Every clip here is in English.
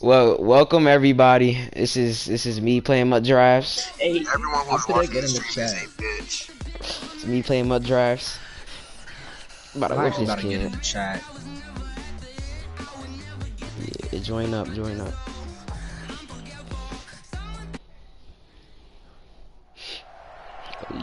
Well, welcome everybody. This is me playing Mud Drives. Hey, Everyone how who's could I watching get this in the stream is chat? a bitch. It's me playing Mud Drives. About to I'm whip actually this about to get in kid. the chat. Yeah, join up.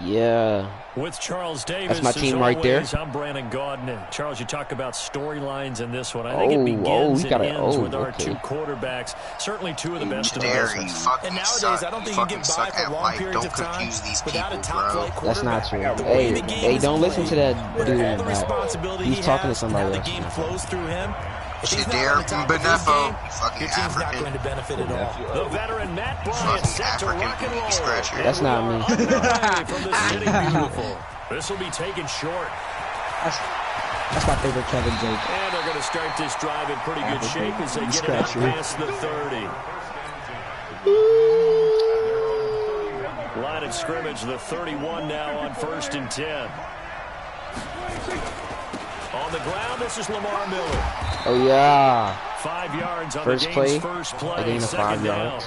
Yeah. With Charles Davis, That's my team right there. I'm Brandon Gaudin. Charles, you talk about storylines in this one. I think it begins and ends with our two quarterbacks. Certainly two of the best in the business. And nowadays, I don't think you get by for long periods of time without a top-flight quarterback. That's not true. Hey, don't listen to that dude. He's talking to somebody else. The game flows through him. Shadare from Benefo, fucking not going to benefit at all. The veteran Matt Bryant set to rock and roll. That's not me. From the city beautiful. This will be taken short. That's my favorite Kevin joke. And they're going to start this drive in pretty good shape as they get it out past the 30. Line of scrimmage, the 31 now on 1st and 10. On the ground, this is Lamar Miller. Oh yeah. 5 yards on First the play. game's first play. I gained 5 yards.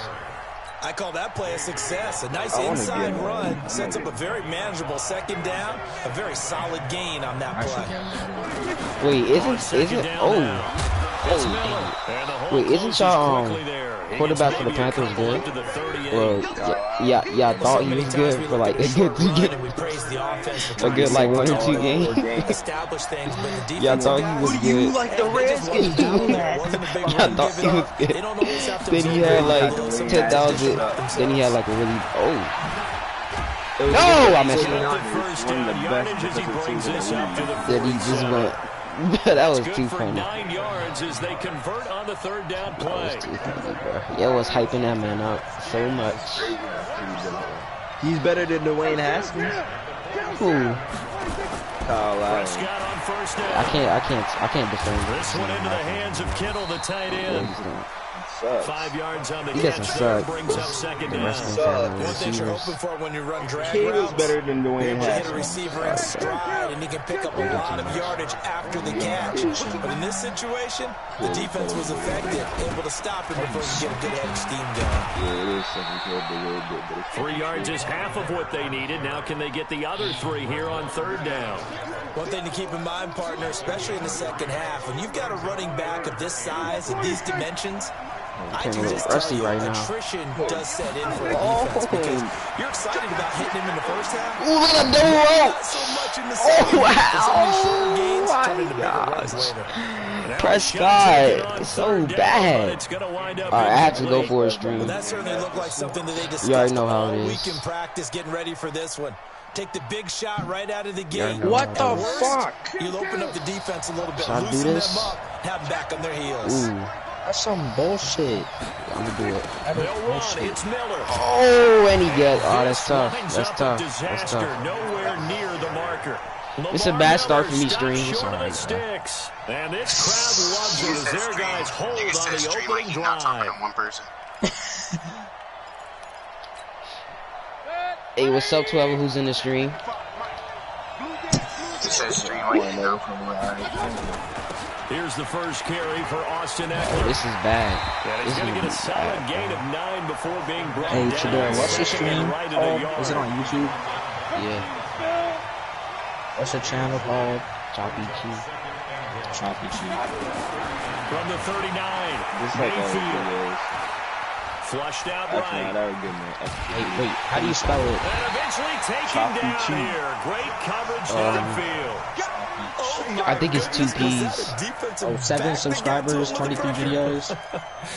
I call that play a success. A nice inside run sets up a very manageable second down. A very solid gain on that play. Wait, isn't wait, isn't y'all quarterback for the Panthers good? Well, yeah, I thought he was good for like a good like 1 or 2 games. Yeah, I thought he was good. You like the Redskins? Yeah, I thought he was good. Then he had like 10,000. Then he had like a really no, I messed up. Then he just went. That was too funny. 9 yards as they convert on the third down play. That was too funny, bro. Yo was hyping that man up so much. He's better than Dwayne Haskins. Who? Prescott on first down. I can't defend This one into the hands of Kittle, the tight end. 5 yards on the He catch doesn't there, suck. brings up second The down. rest of them What that you're receivers. hoping for when you run drag Kid is routes. better than Dwayne Able to hit a Haskins. receiver in stride, and he can pick up a lot of yardage after the catch. But in this situation, the defense was effective, able to stop him before he get a good head of steam going. 3 yards is half of what they needed. Now can they get the other 3 here on third down? One thing to keep in mind, partner, especially in the second half, when you've got a running back of this size and these dimensions, I can just tell you, right now. attrition does set in for the defense because you're excited about hitting him in the first half. Ooh, look at Not so much in the second half. Some of these shorter gains turn into bigger runs later. Prescott, so bad. It's going to wind up Alright, I have to go for a stream. Well, that certainly looked like something that they discussed You already know how all it week is. in practice, getting ready for this one. Take the big shot right out of the gate. already know What how the it is. fuck? You'll open up the defense a little bit, Should I do loosen this? them up, have them back on their heels. Ooh, That's some bullshit. I'm gonna do it. They'll run. It's Miller. Oh, and he gets. Oh, that's This tough. lines That's up a tough. That's disaster. tough. Nowhere near the marker. It's a Lamar bad start Miller for me, stops stream. It's short of the alright, man. sticks. And this crowd loves it as their guys hold on the opening drive. One person. Hey, what's up to whoever who's in the stream? It says stream like you know. Here's the first carry for Austin Oh, Eckler. this is bad. And This he's going to get a is solid bad, gain bro. of 9 before being brought Hey, down. Chador, what's your Second and stream right at a called? yard. Is it on YouTube? Yeah, What's your channel called? choppy cheese. Choppy Cheese. From the 39, Just like all the Mayfield. videos. Flushed out Actually, right. that would give me an Wait, how do you spell it? And eventually taken Choppy down cheese. here. Great coverage downfield. I think it's 2 P's. Oh, 7 subscribers, 23 videos.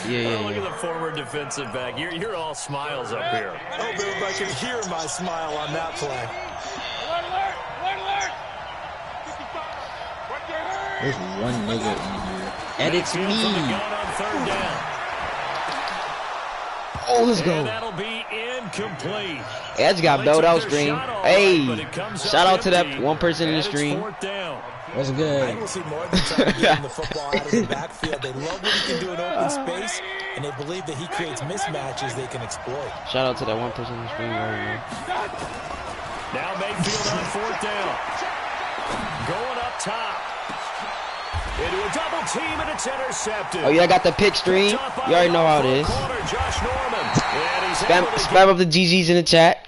Yeah, Look at the former defensive back. You're all smiles up here. I hope everybody can hear my smile on that play. There's one nigga in here. And it's From the me. gun on third down. Oh, let's And go. that'll be incomplete. Edge got bailed out stream. Hey, Shout shout out to that one person in the stream. What's I good? will see more than trying to get him the football out of the backfield. They love what he can do in open space, and they believe that he creates mismatches they can exploit. Shout out to that one person in the stream right now. Now Mayfield on fourth down. Going up top. Into a double team, and it's intercepted. Oh, yeah, I got the pick stream. You already know how it is. Spam up the GGs in the chat.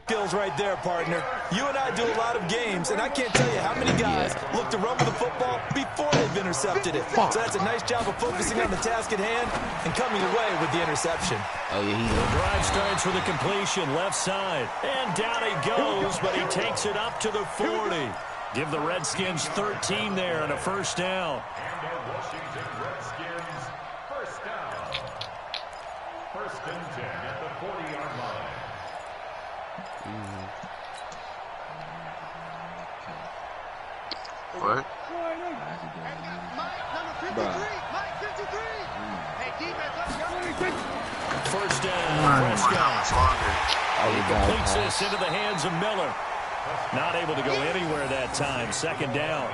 Skills right there, partner. You and I do a lot of games, and I can't tell you how many guys look to run with the football before they've intercepted it. So that's a nice job of focusing on the task at hand and coming away with the interception. Oh, yeah, the drive starts with a completion left side. And down he goes, but he takes it up to the 40. Give the Redskins 13 there and a first down. And the Washington Redskins first down. First and 10 at the 40-yard line. What? First down, Prescott. He completes this into the hands of Miller. Not able to go anywhere that time. Second down.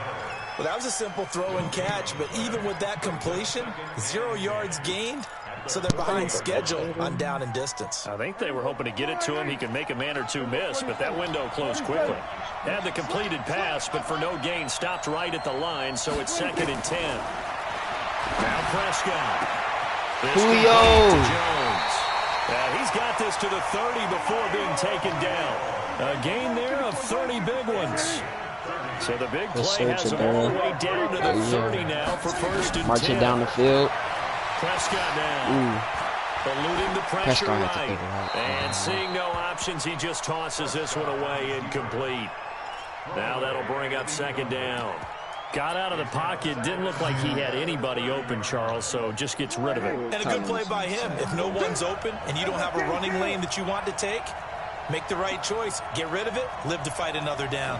Well, that was a simple throw and catch, but even with that completion, 0 yards gained, so they're behind schedule on down and distance. I think they were hoping to get it to him. He could make a man or two miss, but that window closed quickly. Had the completed pass, but for no gain, stopped right at the line, so it's second and 10. Now Prescott. Julio. Jones. He's got this to the 30 before being taken down. A gain there of 30 big ones. So the big play has him all the way down to the 30 now for first and 10. Marching down the field. Prescott now. Eluding the pressure right. And seeing no options, he just tosses this one away incomplete. Now that'll bring up second down. Got out of the pocket. Didn't look like he had anybody open, Charles, so just gets rid of it. And a good play by him. If no one's open and you don't have a running lane that you want to take, make the right choice. Get rid of it. Live to fight another down.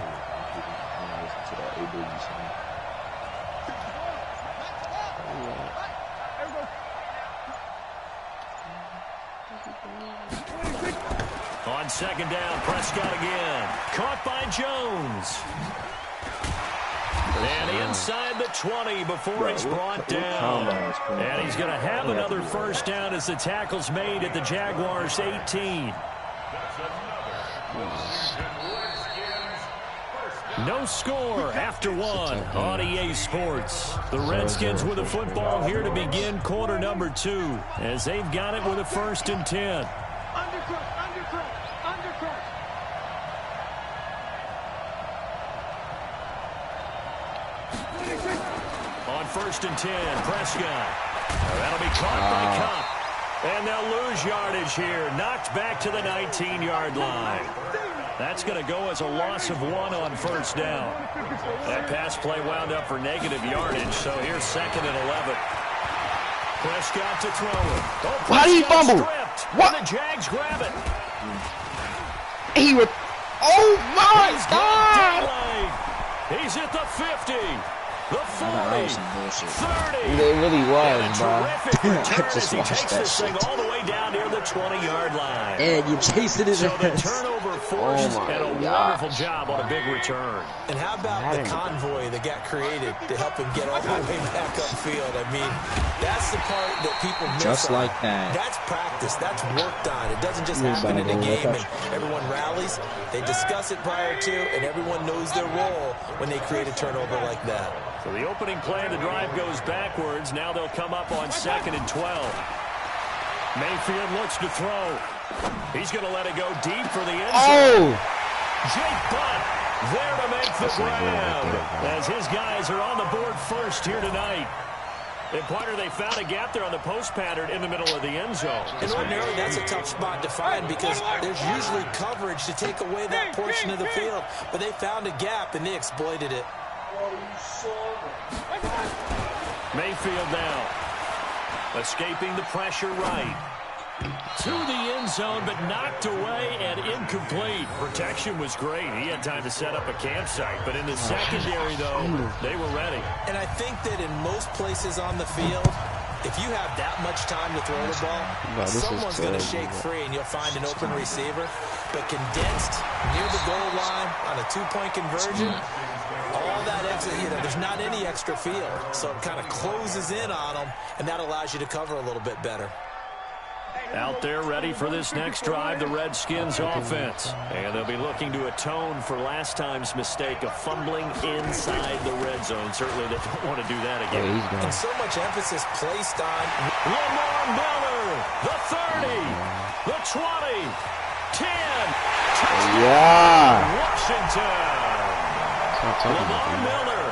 On second down, Prescott again. Caught by Jones. And inside the 20 before he's brought down. And he's going to have another first down as the tackle's made at the Jaguars' 18. No score after one on EA Sports. The Redskins with the football here to begin quarter number 2 as they've got it with a first and 10. On first and 10, Prescott. That'll be caught by Cup. And they'll lose yardage here. Knocked back to the 19-yard line. That's going to go as a loss of 1 on first down. That pass play wound up for negative yardage, so here's second and 11. Prescott to throw it. Oh, how did he fumble? What? And the Jags grab it. Oh, my God. He's at the 50. The 40, 30. It really was, bro. I just watched that shit. All the way down near the 20-yard line. And you chasing his ass. So the turnover forced and a wonderful job on a big return. And how about the convoy that got created to help him get all the way back upfield? I mean, that's the part that people miss. Just like that. That's practice. That's worked on. It doesn't just happen in a game and everyone rallies. They discuss it prior to, and everyone knows their role when they create a turnover like that. So the opening play of the drive goes backwards. Now they'll come up on second and 12. Mayfield looks to throw. He's going to let it go deep for the end zone. Jake Butt there to make the grab as his guys are on the board first here tonight. And partner, they found a gap there on the post pattern in the middle of the end zone. And ordinarily, that's a tough spot to find because there's usually coverage to take away that portion of the field. But they found a gap, and they exploited it. Mayfield now. Escaping the pressure right. To the end zone, but knocked away and incomplete. Protection was great. He had time to set up a campsite. But in the secondary, though, they were ready. And I think that in most places on the field, if you have that much time to throw the ball, someone's going to shake free and you'll find an open receiver. But condensed near the goal line on a two-point conversion, all that extra, there's not any extra field. So it kind of closes in on them, and that allows you to cover a little bit better. Out there ready for this next drive, the Redskins offense. And they'll be looking to atone for last time's mistake of fumbling inside the red zone. Certainly they don't want to do that again. And so much emphasis placed on Lamar Miller, the 30, the 20, 10. Yeah. Washington. Lamar Miller,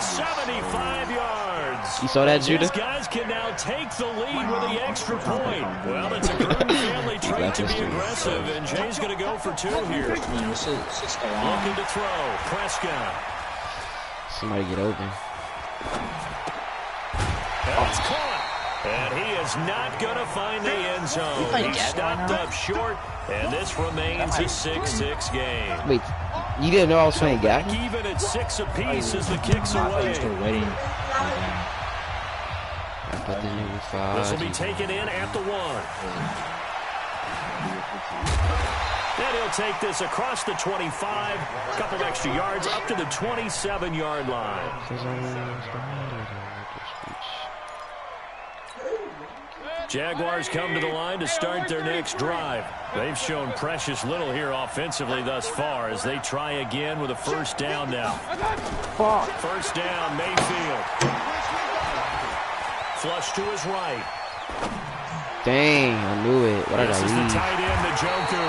75 yards. You saw that, Judah? These guys can now take the lead with the extra point. Well, it's a Gruden family trait to be aggressive, and Jay's going to go for 2 here. Looking to throw. Prescott. Somebody get open. That's caught. And he is not going to find the end zone. He stopped up short, and this remains a 6-6 game. Wait, you didn't know I was playing Gavoo? Even at 6 apiece as the kicks away. This will be taken in at the 1. And he'll take this across the 25. A couple extra yards up to the 27-yard line. Jaguars come to the line to start their next drive. They've shown precious little here offensively thus far as they try again with a first down now. First down, Mayfield. Flush to his right. Dang, I knew it. What did This I is read? the tight end, Njoku.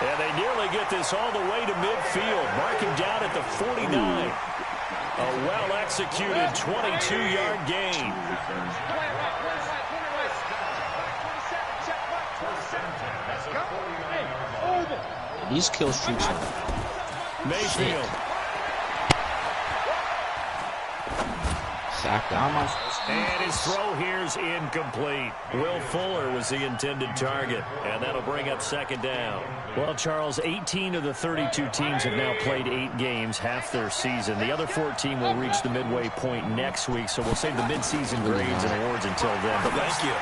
And they nearly get this all the way to midfield. Mark him down at the 49. A well-executed 22-yard gain. These kill streaks are Mayfield. And his throw here's incomplete. Will Fuller was the intended target, and that'll bring up second down. Well, Charles, 18 of the 32 teams have now played 8 games, half their season. The other 14 will reach the midway point next week, so we'll save the midseason grades and awards until then. But Thank you.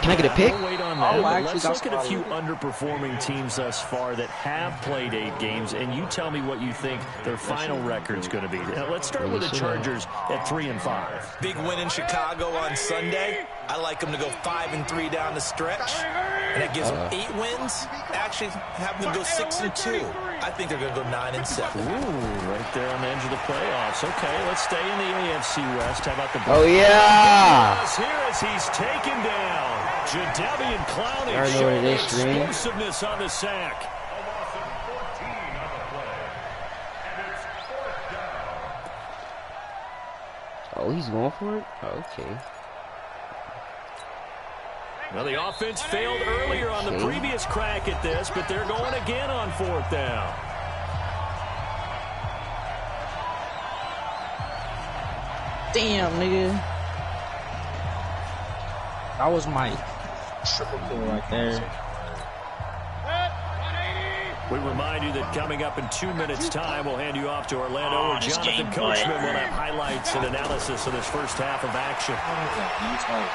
Can I get a pick? We'll wait on that. But let's look at a few underperforming teams thus far that have played 8 games, and you tell me what you think their final record's going to be. Let's start with the Chargers at 3-5. Big win in Chicago on Sunday. I like them to go 5-3 down the stretch. And that gives them 8 wins. Actually, have them go 6-2. I think they're going to go 9-7. Ooh, right there on the edge of the playoffs. Okay, let's stay in the AFC West. How about the Oh, yeah. Here as he's taken down. Jadeveon Clowney I know what showing it is, Stream. explosiveness on the sack. Oh, he's going for it? Oh, okay. Well, the offense failed earlier on the previous crack at this, but they're going again on 4th down. damn, nigga. That was my triple kill right there. We remind you that coming up in 2 minutes' time, we'll hand you off to Orlando, where Jonathan Coachman will have highlights and analysis of this first half of action.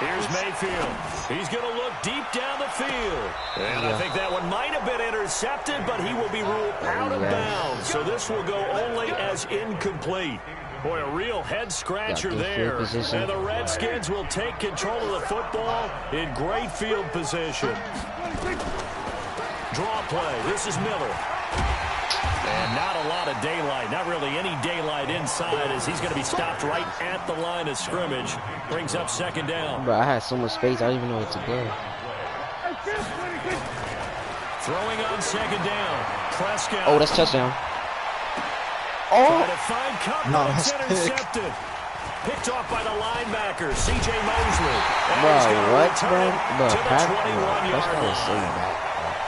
Here's Mayfield. He's going to look deep down the field. And I think that one might have been intercepted, but he will be ruled out of bounds. So this will go only as incomplete. Boy, a real head-scratcher there. And the Redskins will take control of the football in great field position. Draw play. This is Miller. And not a lot of daylight. Not really any daylight inside as he's going to be stopped right at the line of scrimmage. Brings up second down. Bro, I had so much space, I don't even know what to go. Throwing on second down. Prescott. Oh, that's touchdown. Trying to find cover. It's intercepted. Picked off by the linebacker, C.J. Mosley. Bro, what, bro? Bro, to the that's 21-yard so line. bad.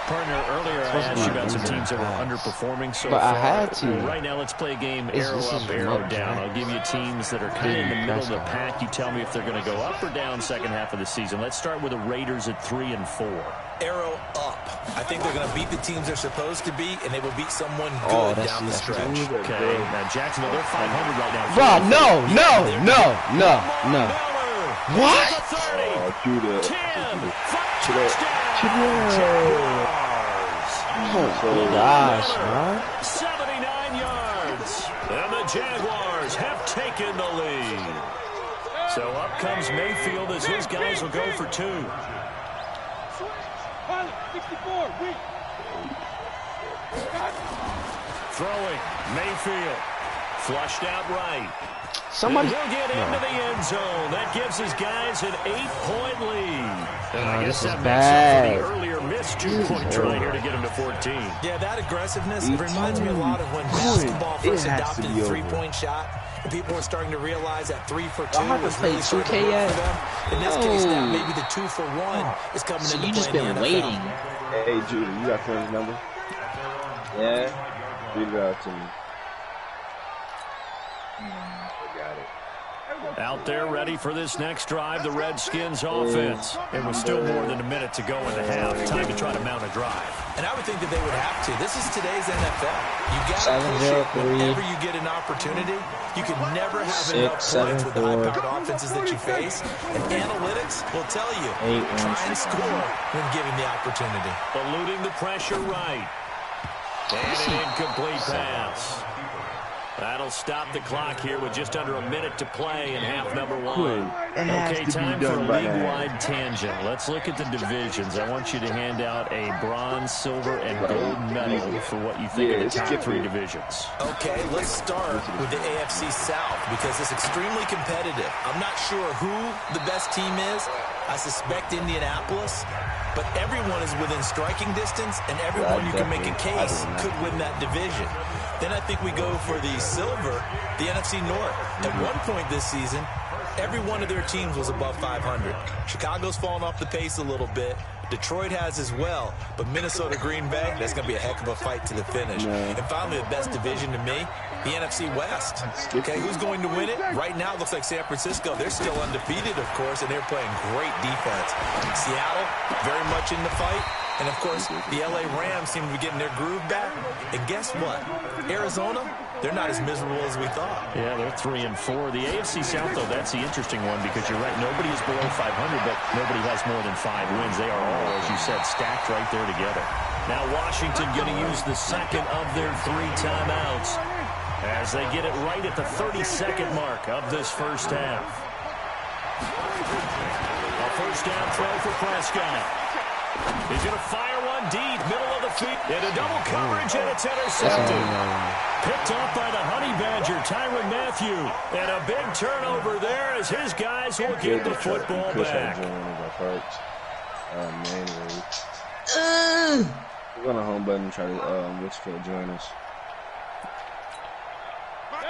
Partner, earlier I asked you about some teams that were underperforming so but far. I had to. Right now, let's play a game This arrow is up, arrow remote, down. right? I'll give you teams that are kind of in the middle of the pack. You tell me if they're going to go up or down second half of the season. Let's start with the Raiders at 3-4. Arrow up. I think they're going to beat the teams they're supposed to beat, and they will beat someone good down the stretch. Okay, now Jacksonville, they're 500 right now. Bro, no. What? 30, 10, touchdown. Oh, gosh, man. 79 yards. And the Jaguars have taken the lead. So up comes Mayfield as his guys will go for 2. Throwing, Mayfield. Flushed out right. Somebody. He'll get into the end zone. That gives his guys an 8-point lead. And I guess that makes up for the earlier missed 2-point try here to get him to 14. Yeah, that aggressiveness reminds me a lot of when basketball first adopted the three-point shot. And people were starting to realize that 3 for 2 was really starting to work for them. In this case now, maybe the 2 for 1 is coming into play. You just been waiting. Hey, Judy, you got Friend's number? Yeah. Read it out to me. Out there ready for this next drive, the Redskins offense. It was still more than a minute to go in the half. Time to try to mount a drive. And I would think that they would have to. This is today's NFL. You got to push it whenever you get an opportunity. You can never have enough points with the high-powered offenses that you face. And analytics will tell you, try and score when given the opportunity. Eluding the pressure right. And an incomplete pass. That'll stop the clock here with just under a minute to play in half number 1. Okay, time for a league-wide tangent. Let's look at the divisions. I want you to hand out a bronze, silver, and gold medal for what you think of the top 3 divisions. Okay, let's start with the AFC South because it's extremely competitive. I'm not sure who the best team is. I suspect Indianapolis. But everyone is within striking distance, and everyone you can make a case could win that division. Then I think we go for the silver, the NFC North. At one point this season, every one of their teams was above 500. Chicago's fallen off the pace a little bit. Detroit has as well. But Minnesota, Green Bay, that's going to be a heck of a fight to the finish. And finally, the best division to me, the NFC West. Okay, who's going to win it? Right now, it looks like San Francisco. They're still undefeated, of course, and they're playing great defense. Seattle, very much in the fight. And, of course, the L.A. Rams seem to be getting their groove back. And guess what? Arizona, they're not as miserable as we thought. Yeah, they're 3-4. The AFC South, though, that's the interesting one because you're right. Nobody is below 500, but nobody has more than 5 wins. They are all, as you said, stacked right there together. Now Washington going to use the second of their 3 timeouts as they get it right at the 32nd mark of this first half. A first down throw for Prescott. He's going to fire one deep, middle of the field, into double coverage, and it's intercepted. Picked off by the Honey Badger, Tyrann Mathieu. And a big turnover there as his guys will get the football back. We're going to home button and try to Westfield join us.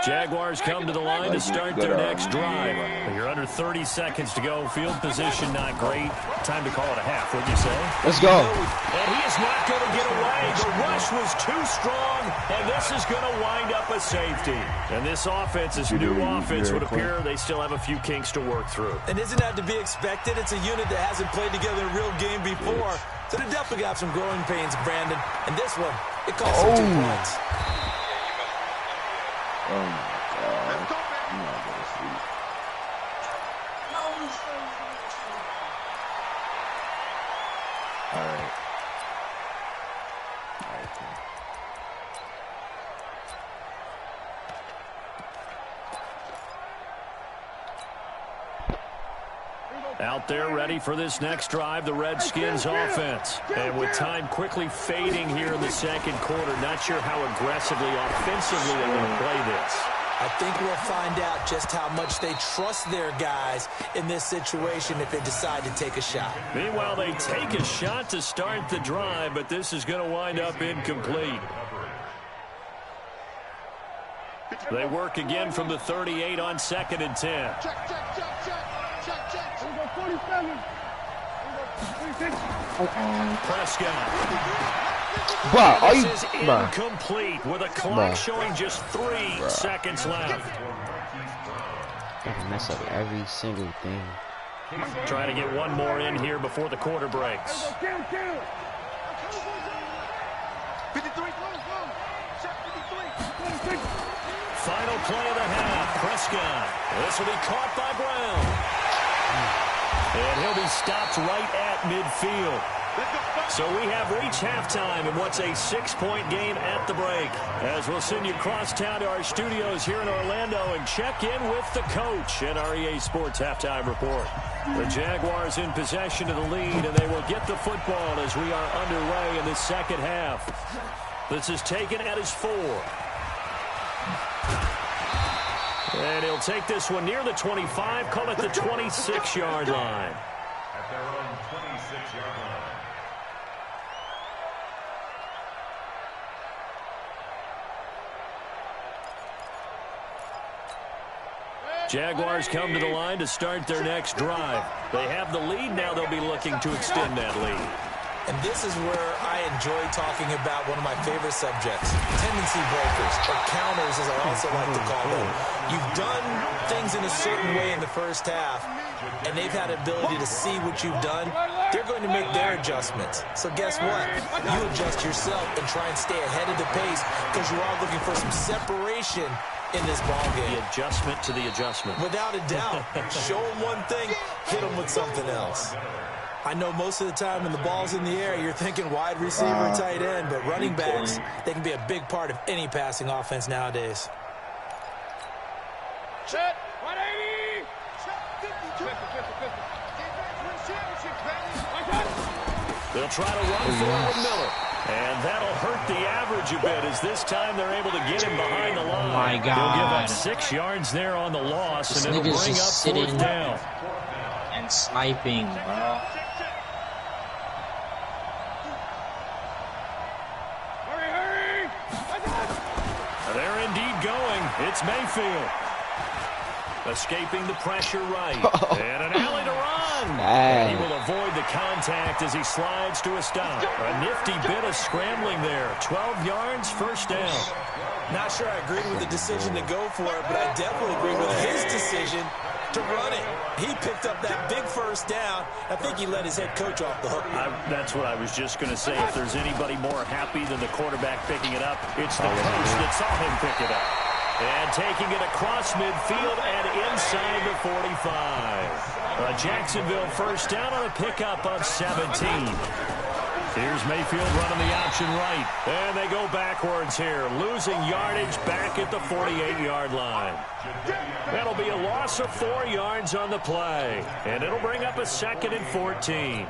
Jaguars come to the line to start their next drive. You're under 30 seconds to go. Field position not great. Time to call it a half, wouldn't you say? Let's go. And he is not going to get away. The rush was too strong, and this is going to wind up a safety. And this offense, this new offense, would appear they still have a few kinks to work through. And isn't that to be expected? It's a unit that hasn't played together in a real game before. So they definitely got some growing pains, Brandon. And this one, it costs them 2 points. Oh my God. I'm not going to sleep. All right. Out there ready for this next drive, the Redskins offense. And with time quickly fading here in the second quarter, not sure how aggressively, offensively they're going to play this. I think we'll find out just how much they trust their guys in this situation if they decide to take a shot. Meanwhile, they take a shot to start the drive, but this is going to wind up incomplete. They work again from the 38 on 2nd and 10. Prescott. Bruh, are you... This is incomplete with a clock showing just 3 seconds left. I mess up every single thing. Trying to get one more in here before the quarter breaks. Final play of the half. Prescott. This will be caught by Brown. And he'll be stopped right at midfield. So we have reached halftime in what's a 6-point game at the break. As we'll send you cross town to our studios here in Orlando and check in with the coach at our EA Sports Halftime Report. The Jaguars in possession of the lead, and they will get the football as we are underway in the second half. This is taken at his 4. And he'll take this one near the 25, call it the 26-yard line. At their own 26-yard line. Jaguars come to the line to start their next drive. They have the lead now. They'll be looking to extend that lead. And this is where I enjoy talking about one of my favorite subjects, tendency breakers, or counters as I also like to call them. You've done things in a certain way in the first half, and they've had the ability to see what you've done. They're going to make their adjustments. So guess what? You adjust yourself and try and stay ahead of the pace because you are looking for some separation in this ball game. The adjustment to the adjustment. Without a doubt. Show them one thing, hit them with something else. I know most of the time when the ball's in the air, you're thinking wide receiver, tight end, but running backs, they can be a big part of any passing offense nowadays. Set, 180. They'll try to run forward with Miller. And that'll hurt the average a bit as this time they're able to get him behind the line. Oh my God. They'll give up 6 yards there on the loss, This and it'll nigga's bring up just 4th sitting down. and sniping, bro. They're indeed going. It's Mayfield. Escaping the pressure right. And an alley to run. And he will avoid the contact as he slides to a stop. A nifty bit of scrambling there. 12 yards, first down. Not sure I agree with the decision to go for it, but I definitely agree with his decision to run it. He picked up that big first down. I think he let his head coach off the hook. That's what I was just going to say. If there's anybody more happy than the quarterback picking it up, it's the coach that saw him pick it up. And taking it across midfield and inside the 45. A Jacksonville first down on a pickup of 17. Here's Mayfield running the option right. And they go backwards here, losing yardage back at the 48-yard line. That'll be a loss of 4 yards on the play. And it'll bring up a 2nd and 14.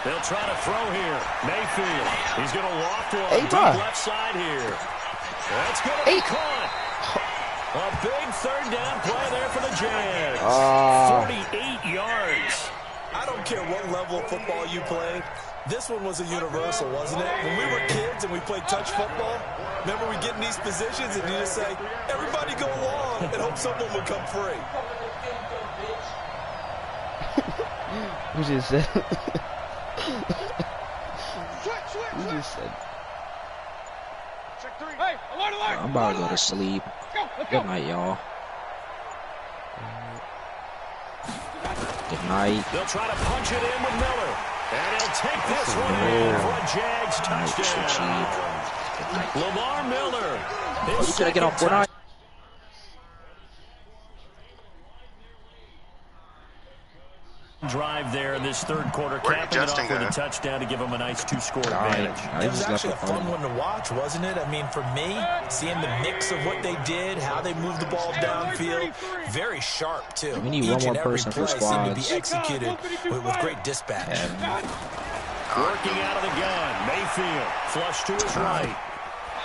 They'll try to throw here. Mayfield. He's going to loft one. Deep left side here. That's going to be caught. A big 3rd down play there for the Jags. 48 yards. I don't care what level of football you played. This one was a universal, wasn't it? When we were kids and we played touch football, remember we get in these positions and you just say, everybody go along and hope someone would come free. Who just said? Who just said? I'm about to go to sleep. Good night, y'all. Good night. They'll try to punch it in with Miller. And he'll take this one in for a Jags touchdown. Lamar Miller. You gotta get off Fortnite. Drive there in this 3rd quarter, capping it off with a touchdown to give them a nice 2-score advantage. It was actually a fun one to watch, wasn't it? I mean, for me, seeing the mix of what they did, how they moved the ball downfield, very sharp, too. We need one more person for squads. Seemed to be executed with great dispatch. Working out of the gun, Mayfield, flush to his right.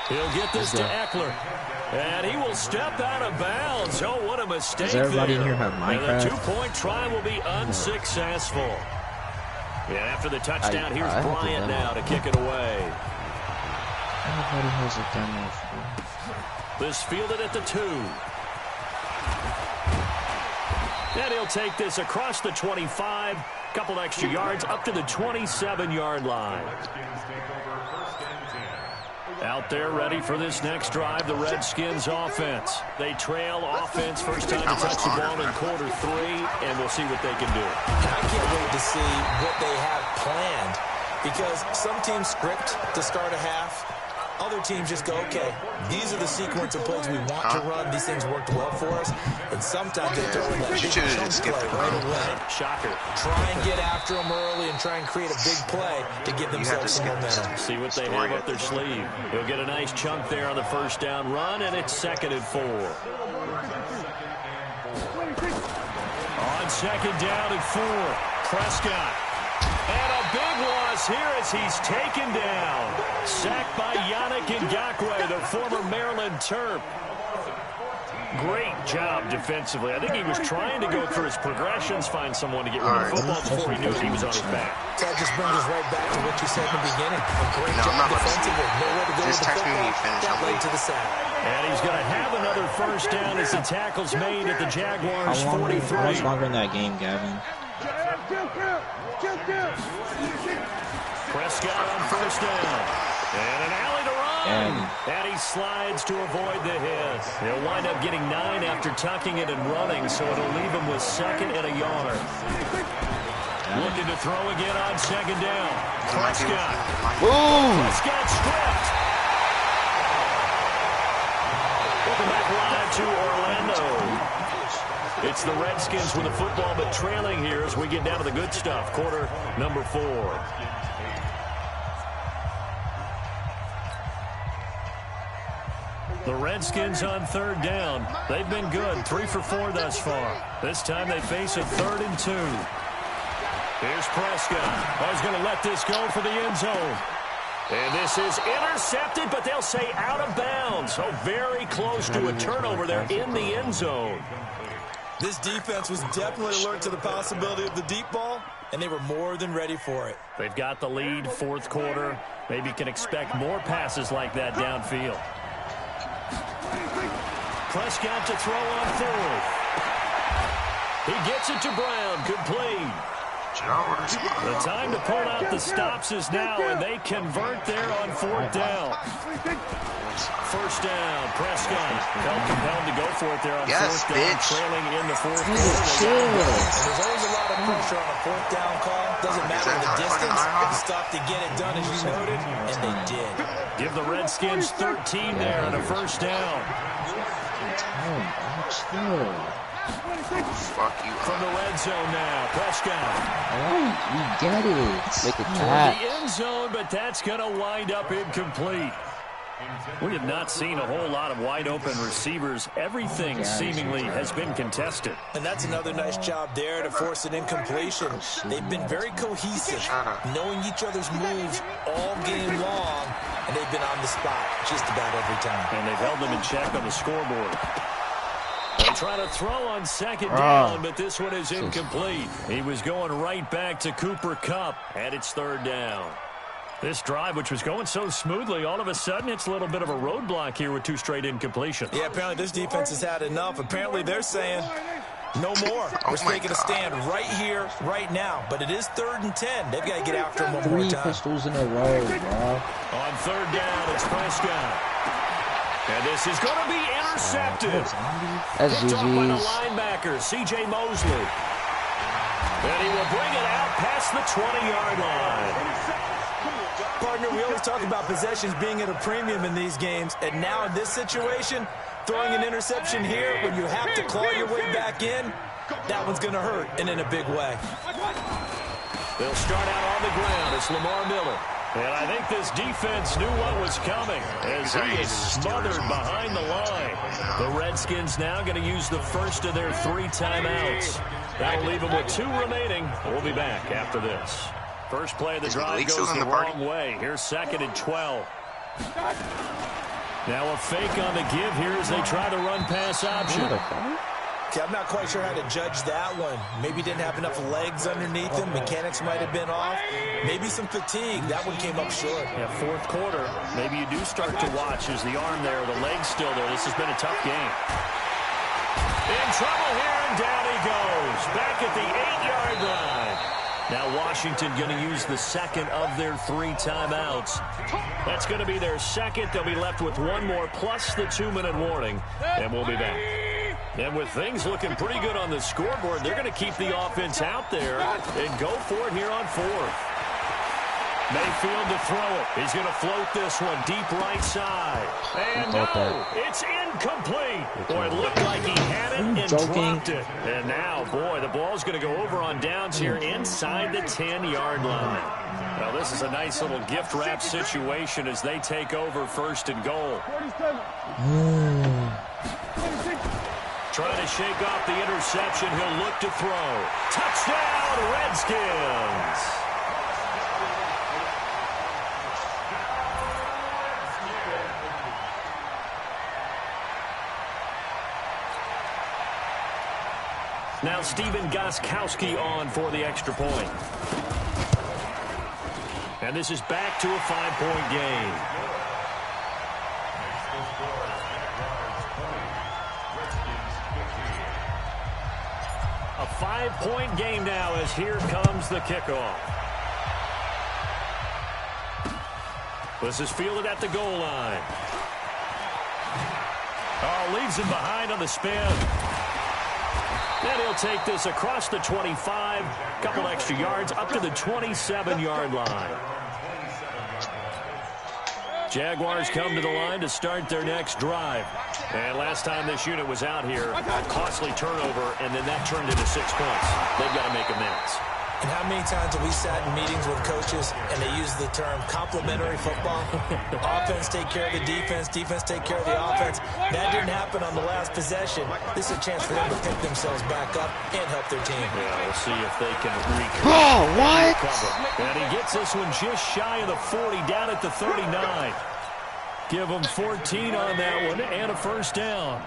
He'll get this to Eckler. And he will step out of bounds. Oh, what a mistake. Does everybody there. in here have Minecraft? And the 2-point try will be unsuccessful. And after the touchdown, here's Bryant now to kick it away. Everybody has a demo. This fielded at the 2. And he'll take this across the 25. Couple extra yards up to the 27-yard line. Out there ready for this next drive, the Redskins offense. They trail offense first time to touch the ball in quarter 3, and we'll see what they can do. I can't wait to see what they have planned, because some teams script to start a half, Other teams just go, okay, these are the sequence of plays we want to run. These things worked well for us. And sometimes they throw in that big chunk play right away. Shocker. Try and get after them early and try and create a big play to give themselves some momentum. See what they have up their sleeve. He'll get a nice chunk there on the first down run, and it's 2nd and 4. On 2nd down and 4, Prescott. And a big loss here as he's taken down. Sacked by Yannick Ngakoue, the former Maryland Terp. Great job defensively. I think he was trying to go through his progressions, find someone to get rid of the football before he knew he was on his back. That just brings us right back to what you said in the beginning. A great job defensively. Nowhere to go with the football. That led to the sack. And he's going to have another first down as the tackle's made at the Jaguars' 43. How much longer in that game, Gavin? Prescott on first down. And an alley to run. And he slides to avoid the hit. He'll wind up getting 9 after tucking it and running, so it'll leave him with 2nd and a yard. Looking to throw again on 2nd down. Prescott. Prescott stripped. Welcome back live to Orlando. It's the Redskins with the football, but trailing here as we get down to the good stuff. Quarter number 4. The Redskins on 3rd down. They've been good, 3 for 4 thus far. This time they face a 3rd and 2. Here's Prescott. He's going to let this go for the end zone. And this is intercepted, but they'll say out of bounds. So very close to a turnover there in the end zone. This defense was definitely alert to the possibility of the deep ball, and they were more than ready for it. They've got the lead, 4th quarter. Maybe can expect more passes like that downfield. Prescott to throw on 4th. He gets it to Brown. Complete. The time to pull out the stops is now, and they convert there on 4th down. First down, Prescott felt compelled to go for it there on 4th down, trailing in the 4th quarter. And there's always a lot of pressure on a 4th down call. Doesn't matter the distance. They stopped to get it done, as you noted, and they did. Give the Redskins 13 there on a first down. Fuck you. From the red zone now, Prescott. We get it. Make it For tap. the end zone, but that's going to wind up incomplete. We have not seen a whole lot of wide-open receivers. Everything seemingly has been contested. And that's another nice job there to force an incompletion. They've been very cohesive, knowing each other's moves all game long, and they've been on the spot just about every time. And they've held them in check on the scoreboard. They try to throw on 2nd down, but this one is incomplete. He was going right back to Cooper Kupp, and it's 3rd down. This drive, which was going so smoothly, all of a sudden it's a little bit of a roadblock here with 2 straight incompletions. Yeah, apparently this defense has had enough. Apparently they're saying, no more. We're taking a stand right here, right now. But it is 3rd and 10. They've got to get after him one more time. 3 pistols in a row, bro. On 3rd down, it's Prescott. And this is going to be intercepted. That's Picked off by the GG's. linebacker, C.J. Mosley. And he will bring it out past the 20-yard line. Partner, we always talk about possessions being at a premium in these games, and now in this situation, throwing an interception here when you have to claw your way back in, that one's going to hurt, and in a big way. They'll start out on the ground. It's Lamar Miller. And I think this defense knew what was coming as he is smothered behind the line. The Redskins now going to use the first of their 3 timeouts. That'll leave them with 2 remaining. We'll be back after this. First play of the drive goes the wrong way. Here's 2nd and 12. Now a fake on the give here as they try the run-pass option. Okay, I'm not quite sure how to judge that one. Maybe didn't have enough legs underneath him. Mechanics might have been off. Maybe some fatigue. That one came up short. Yeah, 4th quarter. Maybe you do start to watch as the arm there, the leg's still there. This has been a tough game. In trouble here, and down he goes. Back at the 8-yard line. Now Washington going to use the second of their 3 timeouts. That's going to be their second. They'll be left with 1 more plus the 2-minute warning, and we'll be back. And with things looking pretty good on the scoreboard, they're going to keep the offense out there and go for it here on 4th. Mayfield to throw it. He's going to float this one deep right side. And no, it's incomplete. Boy, it looked like he had it and dropped it. And now, boy, the ball's going to go over on downs here inside the 10-yard line. Well, this is a nice little gift wrap situation as they take over 1st and goal. Trying to shake off the interception. He'll look to throw. Touchdown, Redskins. Now Steven Gostkowski on for the extra point. And this is back to a 5-point game. A 5-point game now as here comes the kickoff. This is fielded at the goal line. Oh, leaves him behind on the spin. And he'll take this across the 25, couple extra yards, up to the 27-yard line. Jaguars come to the line to start their next drive. And last time this unit was out here, costly turnover, and then that turned into 6 points. They've got to make amends. And how many times have we sat in meetings with coaches and they use the term complementary football? Offense take care of the defense, defense take care of the offense. That didn't happen on the last possession. This is a chance for them to pick themselves back up and help their team. Yeah, we'll see if they can recover. Oh, what? And he gets this one just shy of the 40, down at the 39. Give them 14 on that one and a first down.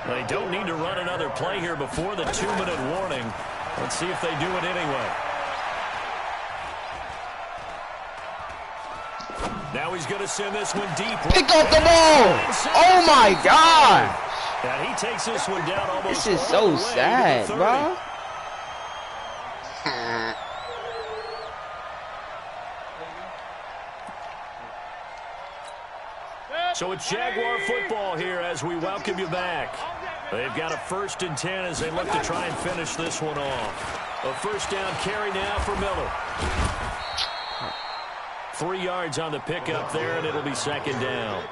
They don't need to run another play here before the 2-minute warning. Let's see if they do it anyway. Now he's going to send this one deep. Pick up the ball! Oh my God! And he takes this one down almost. This is so sad, bro. So it's Jaguar football here as we welcome you back. They've got a 1st and 10 as they look to try and finish this one off. A first down carry now for Miller. 3 yards on the pickup there, and it'll be 2nd down.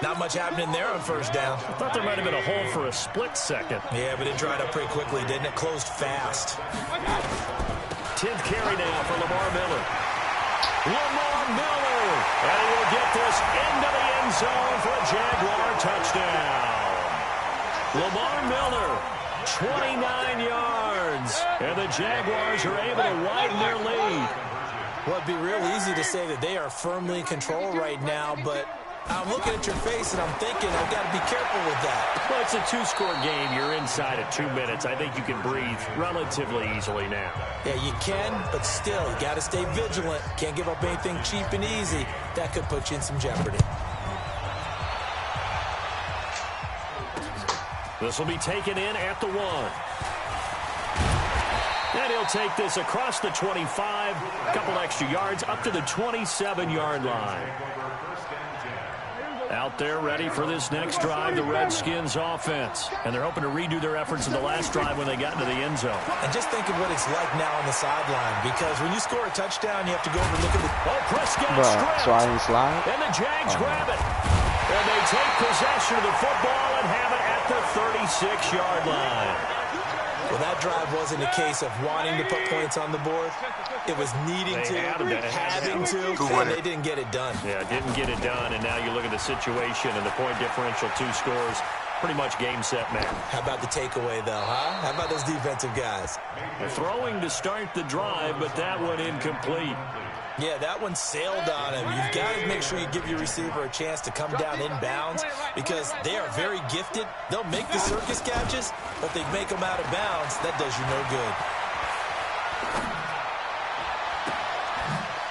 Not much happening there on first down. I thought there might have been a hole for a split second. Yeah, but it dried up pretty quickly, didn't it? Closed fast. 10th carry now for Lamar Miller. Lamar Miller! And he will get this into the end zone for a Jaguar touchdown. Lamar Miller, 29 yards. And the Jaguars are able to widen their lead. Well, it'd be real easy to say that they are firmly in control right now, but I'm looking at your face and I'm thinking I've got to be careful with that. Well, it's a 2-score game. You're inside of 2 minutes. I think you can breathe relatively easily now. Yeah, you can, but still, you got to stay vigilant. Can't give up anything cheap and easy. That could put you in some jeopardy. This will be taken in at the 1. And he'll take this across the 25, a couple extra yards, up to the 27-yard line. Out there ready for this next drive, the Redskins offense. And they're hoping to redo their efforts in the last drive when they got into the end zone. And just think of what it's like now on the sideline, because when you score a touchdown, you have to go over and look at the... Oh, Prescott stripped. Slide and slide. And the Jags grab it. And they take possession of the football and have it at the 36-yard line. Well, that drive wasn't a case of wanting to put points on the board. It was needing to, having to, and they didn't get it done. Yeah, didn't get it done, and now you look at the situation and the point differential, 2 scores, pretty much game, set, match. How about the takeaway, though, huh? How about those defensive guys? They're throwing to start the drive, but that one incomplete. Yeah, that one sailed on him. You've got to make sure you give your receiver a chance to come down inbounds because they are very gifted. They'll make the circus catches, but they make them out of bounds. That does you no good.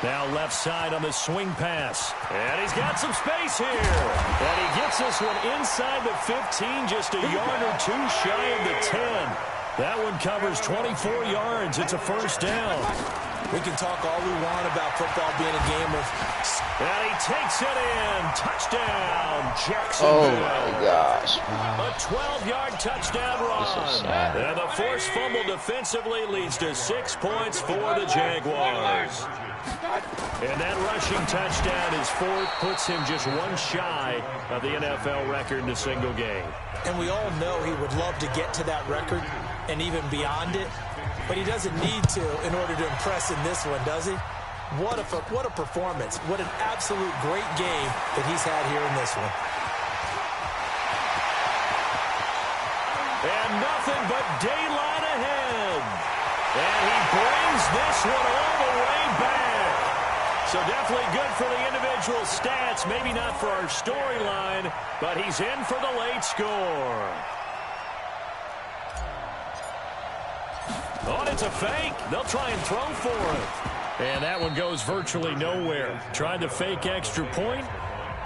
Now left side on the swing pass. And he's got some space here. And he gets this one inside the 15, just a yard or 2 shy of the 10. That one covers 24 yards. It's a first down. We can talk all we want about football being a game of... And he takes it in. Touchdown, Jacksonville. Oh, my gosh. A 12-yard touchdown run. And the forced fumble defensively leads to 6 points for the Jaguars. And that rushing touchdown is fourth, puts him just one shy of the NFL record in a single game. And we all know he would love to get to that record and even beyond it, but he doesn't need to in order to impress in this one, does he? What a performance. What an absolute great game that he's had here in this one. And nothing but daylight ahead. And he brings this one all the way back. So definitely good for the individual stats. Maybe not for our storyline, but he's in for the late score. Oh, and it's a fake. They'll try and throw for it. And that one goes virtually nowhere. Tried to fake extra point,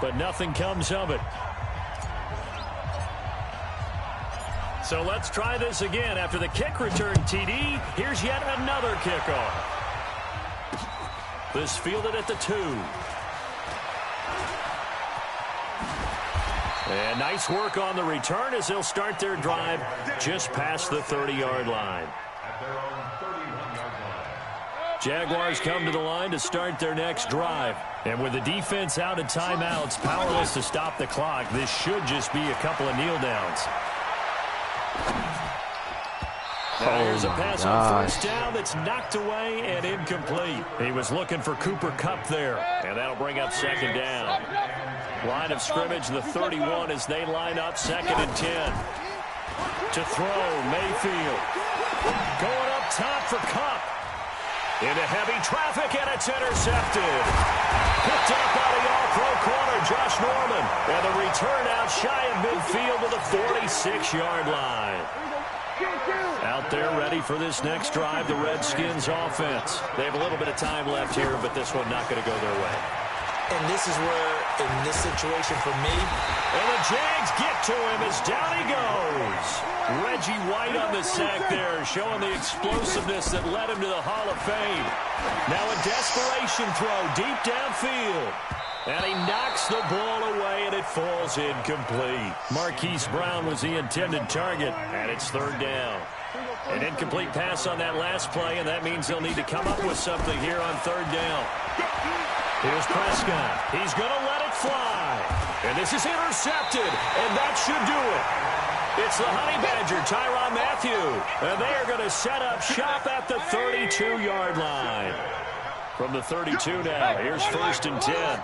but nothing comes of it. So let's try this again. After the kick return TD, here's yet another kickoff. This fielded at the 2. And nice work on the return as they'll start their drive just past the 30-yard line. Jaguars come to the line to start their next drive. And with the defense out of timeouts, powerless to stop the clock, this should just be a couple of kneel downs. Now here's a pass on first down that's knocked away and incomplete. He was looking for Cooper Kupp there, and that'll bring up second down. Line of scrimmage, the 31 as they line up, 2nd and 10. To throw, Mayfield. Going up top for Kupp. Into heavy traffic, and it's intercepted. Picked up by the all-pro corner, Josh Norman. And the return out shy of midfield to the 46-yard line. Out there ready for this next drive, the Redskins offense. They have a little bit of time left here, but this one not going to go their way. And this is where, in this situation for me, and the Jags get to him as down he goes. Reggie White on the sack there, showing the explosiveness that led him to the Hall of Fame. Now a desperation throw deep downfield. And he knocks the ball away, and it falls incomplete. Marquise Brown was the intended target, and it's 3rd down. An incomplete pass on that last play, and that means they'll need to come up with something here on 3rd down. Here's Prescott. He's going to let it fly. And this is intercepted, and that should do it. It's the Honey Badger, Tyrann Mathieu. And they are going to set up shop at the 32-yard line. From the 32 now, here's 1st and 10.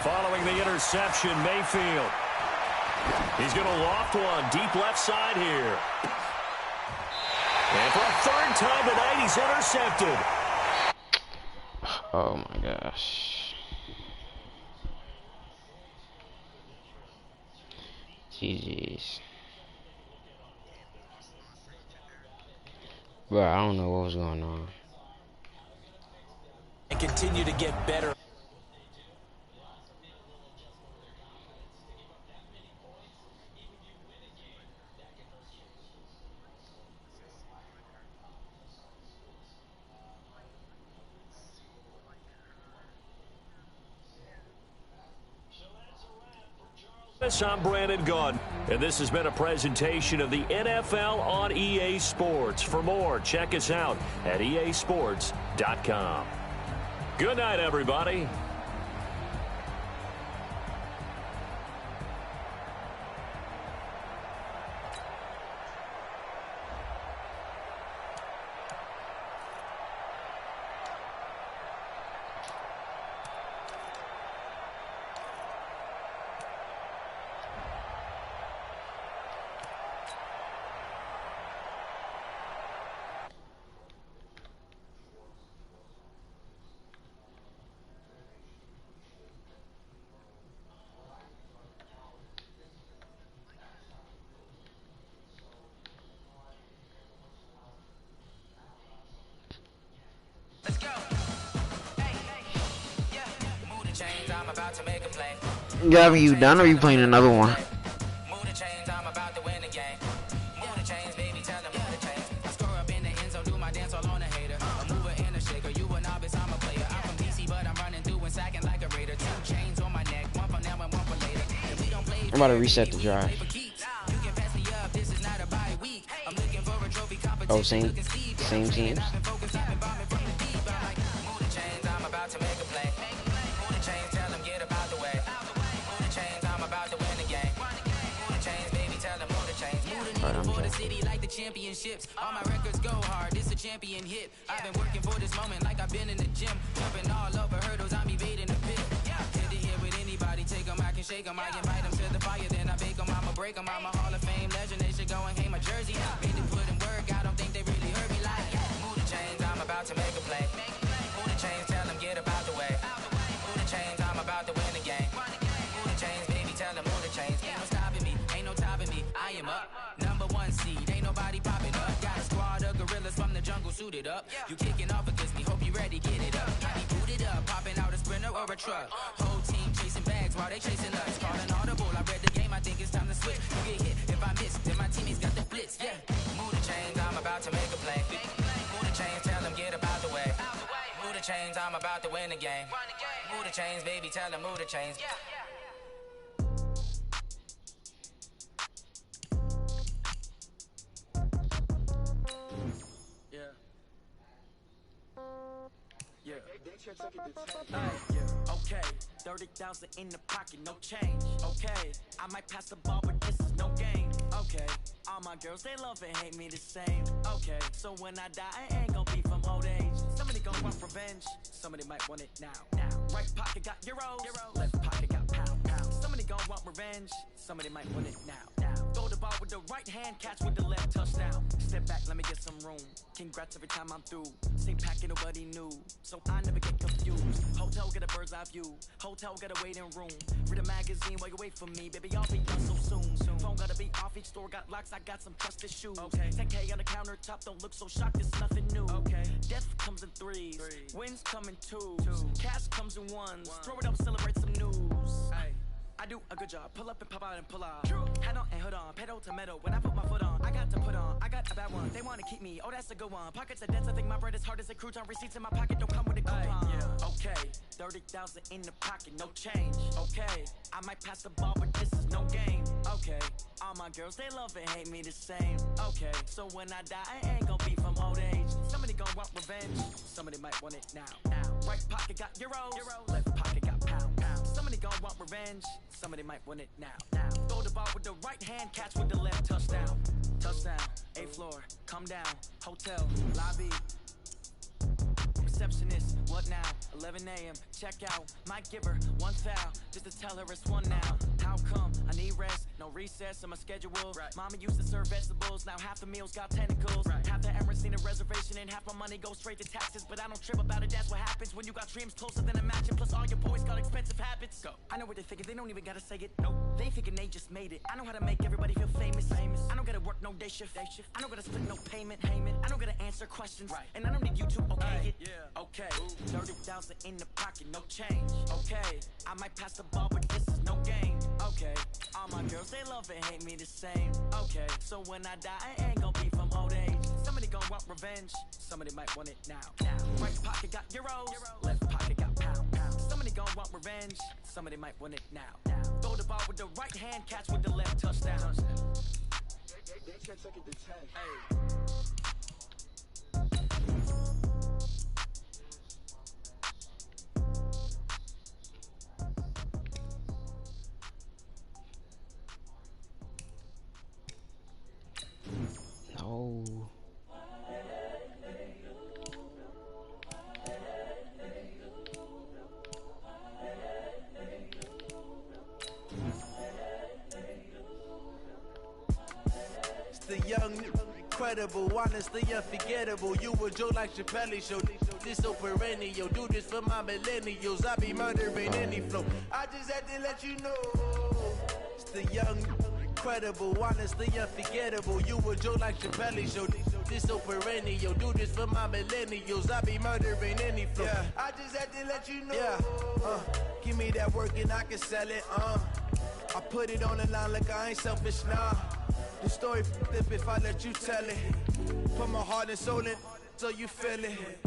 Following the interception, Mayfield. He's going to loft one deep left side here. And for a 3rd time tonight, he's intercepted. Oh my gosh. GG's. Bro, I don't know what was going on. And continue to get better. I'm Brandon Gunn, and this has been a presentation of the NFL on EA Sports. For more, check us out at easports.com. Good night, everybody. Gavoo, you done or you playing another one? I'm about to reset the drive. Oh, same Same teams. For the city like the championships. All my records go hard, it's a champion hit. I've been working for this moment like I've been in the gym. Jumping all over hurdles, I'm evading the pit. Head to head with anybody, take them, I can shake them. I invite them to the fire, then I bake them. I'ma break them, I'm a Hall of Fame legend. They should go and hang my jersey. Made it put in work, I don't think they really heard me like, move the chains, I'm about to make a play. Move the chains, tell them get up out the way. Move the chains, I'm about to win the game. Move the chains, baby, tell them move the chains. Ain't no stopping me, ain't no topping me, I am up. Seed. Ain't nobody popping up. Got a squad of gorillas from the jungle suited up. You kicking off against me, hope you ready, get it up. I be booted up, popping out a sprinter or a truck. Whole team chasing bags while they chasing us. Calling audible, I read the game, I think it's time to switch. You get hit if I miss, then my teammates got the blitz. Yeah, move the chains, I'm about to make a play. Move the chains, tell them get up out the way. Move the chains, I'm about to win the game. Move the chains, baby, tell them move the chains. Okay, 30,000 in the pocket, no change. Okay, I might pass the ball, but this is no game. Okay, all my girls, they love and hate me the same. Okay, so when I die, I ain't gonna be from old age. Somebody gonna want revenge, somebody might want it now. Right pocket got euros, left pocket got pounds. Somebody gonna want revenge, somebody might want it now. Throw the ball with the right hand, catch with the left, touchdown. Step back, let me get some room. Congrats every time I'm through. Same packet, nobody knew, so I never get confused. Hotel get a bird's eye view. Hotel get a waiting room. Read a magazine while you wait for me, baby. I'll be done so soon. Phone gotta be off. Each store got locks. I got some trusted shoes. Okay. 10K on the countertop. Don't look so shocked. It's nothing new. Okay. Death comes in threes. Wins come in twos. Cash comes in ones. Throw it up, celebrate some news. Hey. I do a good job, pull up and pop out and pull out. Hat on and hood on, pedal to metal. When I put my foot on, I got to put on. I got a bad one, they wanna keep me. Oh, that's a good one. Pockets are dense, I think my bread is hard as a crouton. Receipts in my pocket don't come with a coupon. Okay, 30,000 in the pocket, no change. Okay, I might pass the ball, but this is no game. Okay, all my girls, they love and hate me the same. Okay, so when I die, I ain't gonna be from old age. Somebody gonna want revenge, somebody might want it now. Right pocket got euros, left pocket got pounds. Somebody gonna want revenge, somebody might want it now. Throw the ball with the right hand, catch with the left, touchdown. Touchdown, 8th floor, come down, hotel, lobby. Receptionist, what now? 11 a.m., check out. Might give her one foul, just to tell her it's one now. How come? I need rest, no recess in my schedule. Mama used to serve vegetables, now half the meals got tentacles. Half the Emirates need a reservation and half my money goes straight to taxes. But I don't trip about it, that's what happens when you got dreams closer than a matching. Plus all your boys got expensive habits. Go. I know what they're thinking, they don't even gotta say it. Nope. They thinking they just made it. I know how to make everybody feel famous. I don't gotta work no day shift. I don't gotta split no payment. I don't gotta answer questions. And I don't need you to okay it. Okay, 30,000 in the pocket, no change. Okay, I might pass the ball, but this is no game. Okay, all my girls, they love and hate me the same. Okay, so when I die, I ain't gonna be from old age. Somebody gonna want revenge, somebody might want it now. Right pocket got euros, left pocket got pounds. Somebody gonna want revenge, somebody might want it now. Throw the ball with the right hand, catch with the left, touchdown. They can't take it to 10. Hey. No. It's the young, incredible, honestly unforgettable. You a Joe like Chappelle show. This so perennial. Do this for my millennials. I be murdering any flow. I just had to let you know. It's the young, incredible, honestly unforgettable. You a Joe like Chappelle show. This so perennial. Do this for my millennials. I be murdering any flow. I just had to let you know. Give me that work and I can sell it. I put it on the line like I ain't selfish, nah. The story flip if I let you tell it. Put my heart and soul in so you feel it.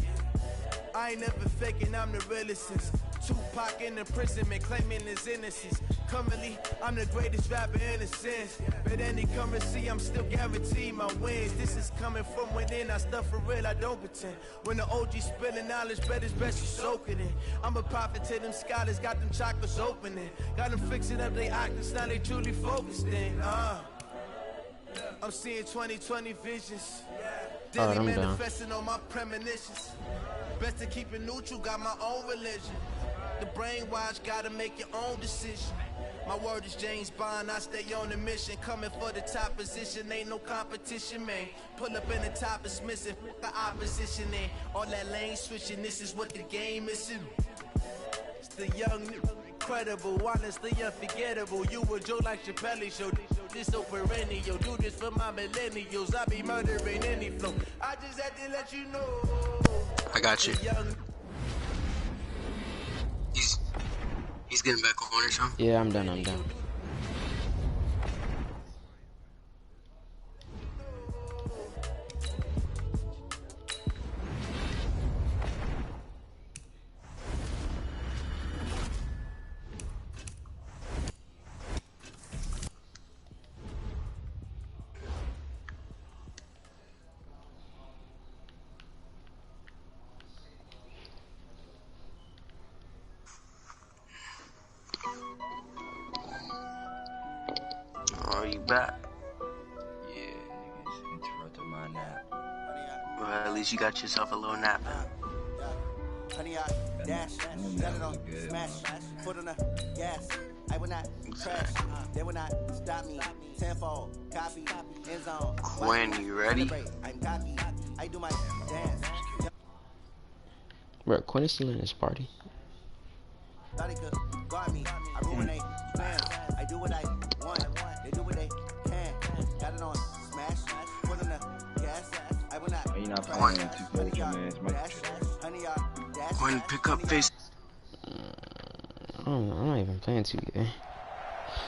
I ain't never faking, I'm the realest since Tupac in imprisonment, claiming his innocence. Currently, I'm the greatest rapper in a sense. But any currency, I'm still guaranteed my wins. This is coming from within, I stuff for real, I don't pretend. When the OG spilling knowledge, bet it's best you soak it in. I'm a prophet to them scholars, got them chakras opening. Got them fixing up they octaves, now they truly focused in. I'm seeing 2020 visions. Daily manifesting on my premonitions. Best to keep it neutral, got my own religion. The brainwash, gotta make your own decision. My word is James Bond, I stay on the mission. Coming for the top position, ain't no competition, man. Pull up in the top is missing, the opposition ain't. All that lane switching, this is what the game is in. It's the young, incredible, honestly unforgettable. You a Joe like Chappelle show. This so perennial, do this for my millennials. I be murdering any flow. I just had to let you know. I got you. He's getting back on or something? Yeah, I'm done. Oh, you back? Yeah, niggas interrupted my nap. Well, at least you got yourself a little nap. Honey, I dash, set it on, smash, foot on the gas. I will not crash, they will not stop me. Tenfold, copy, end zone. Quinn, you ready? I'm cocky, I do my dance. Bro, Quinn is still in his party. Thought he could guard me, I ruin they plans. I do what I want, they do what they can. Got it on, smash, foot on the gas. I will not You're not playing 2K, man. It's my Quinn, pick up face. I'm not even playing 2K.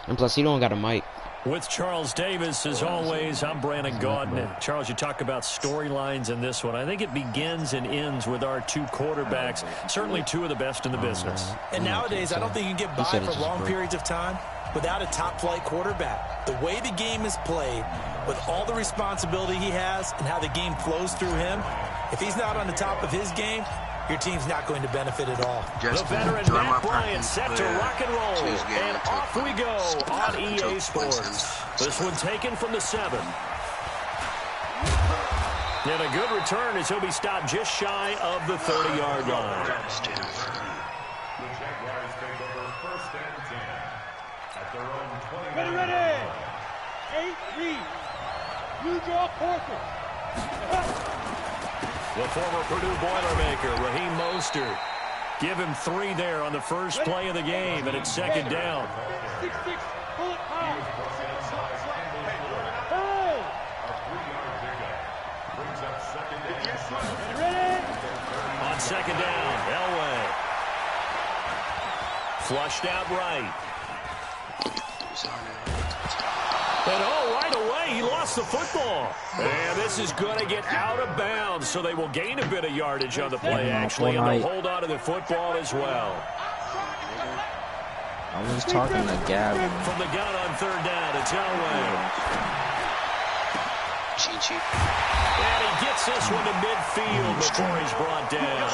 And plus, he don't got a mic. With Charles Davis, as always, I'm Brandon Gaudin. Charles, you talk about storylines in this one. I think it begins and ends with our two quarterbacks, certainly two of the best in the business. And nowadays, I don't think you can get by for long periods of time without a top-flight quarterback. The way the game is played, with all the responsibility he has and how the game flows through him, if he's not on the top of his game, your team's not going to benefit at all. The veteran Matt Bryant set to rock and roll. And off we go on EA Sports. This one taken from the 7. And a good return as he'll be stopped just shy of the 30-yard line. The Jaguars take over 1st and 10 at their own 20. Ready. 8 read. You draw quarter. The former Purdue Boilermaker, Raheem Mostert. Give him 3 there on the first play of the game, and it's 2nd down. 6-6, pull it high. On 2nd down, Elway. Flushed out right. And right away, he lost the football. And this is going to get out of bounds, so they will gain a bit of yardage on the play, actually, and they'll hold on to the football as well. I was talking to Gavoo. From the gun on 3rd down, it's Elway. And he gets this one to midfield before he's brought down.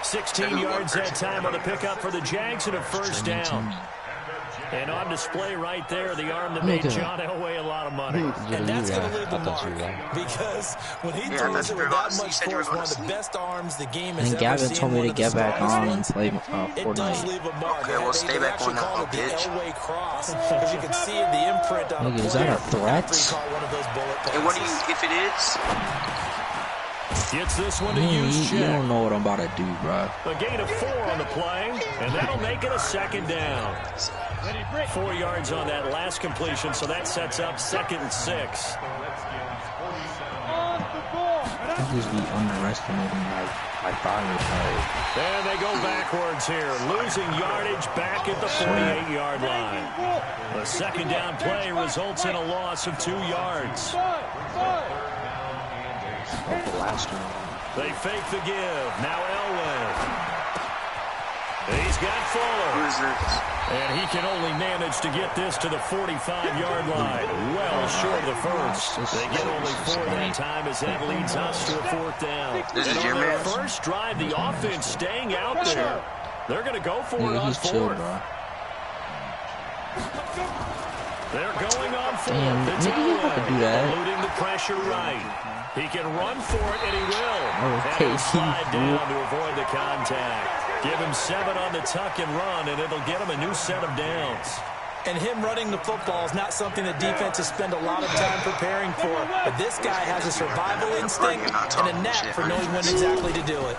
16 yards that time on the pickup for the Jags and a 1st down. And on display right there, the arm that made John Elway a lot of money. And that's going to leave a mark. Because when he throws it with that much force, one of the best arms the game has ever seen. And Gavin told me to get back on and play Fortnite. It does leave a mark. Okay, we'll stay back on that, the Elway cross. Because you can see the imprint on the player. Is that a threat? Hey, what do you, if it is? Gets this one to use check. You don't know what I'm about to do, bro. A gain of 4 on the play, and that'll make it a 2nd down. 4 yards on that last completion, so that sets up 2nd and 6. I just be underestimating my fire play. And they go backwards here, losing yardage back at the 48-yard line. The 2nd down play results in a loss of 2 yards. The last one. They fake the give. Now Elway. He's got Fuller. Who is this? And he can only manage to get this to the 45-yard line. Well short of the first. They get only 4 that time as that leads us to a 4th down. This is your their man. first drive, the offense staying out there. They're going to go for it on 4th. They're going on 4th. It's eluding the pressure right. He can run for it, and he will. And he'll slide down to avoid the contact. Give him 7 on the tuck and run, and it'll get him a new set of downs. And him running the football is not something that defenses spend a lot of time preparing for. But this guy has a survival instinct and a knack for knowing when exactly to do it.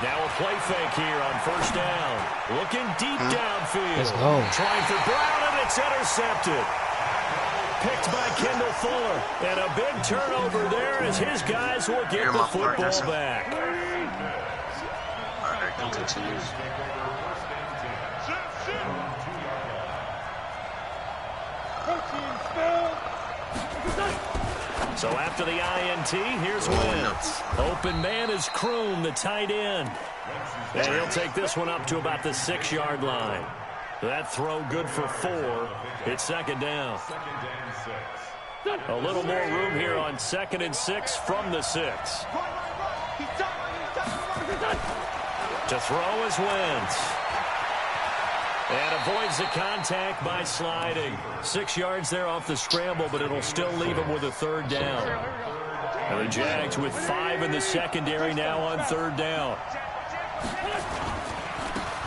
Now a play fake here on 1st down. Looking deep downfield. Let's go. Trying for Brown, and it's intercepted. Picked by Kendall Fuller. And a big turnover there as his guys will get the football back. So after the INT, here's Wentz. Open man is Kroon, the tight end. And he'll take this one up to about the 6-yard line. That throw good for 4. It's 2nd down. A little more room here on 2nd and 6 from the 6. To throw is Wentz. And avoids the contact by sliding. 6 yards there off the scramble, but it'll still leave him with a 3rd down. And the Jags with 5 in the secondary now on 3rd down.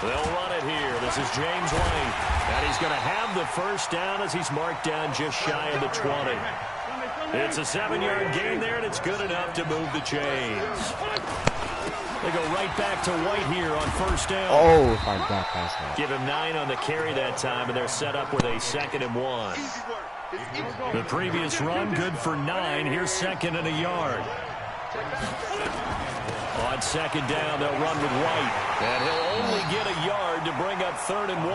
They'll run it here. This is James White. And he's going to have the 1st down as he's marked down just shy of the 20. It's a 7-yard gain there, and it's good enough to move the chains. They go right back to White here on 1st down. Oh, if I got past that. Give him 9 on the carry that time, and they're set up with a 2nd and 1. The previous run, good for 9. Here's 2nd and a yard. On 2nd down, they'll run with White. And he'll only get a yard to bring up 3rd and 1.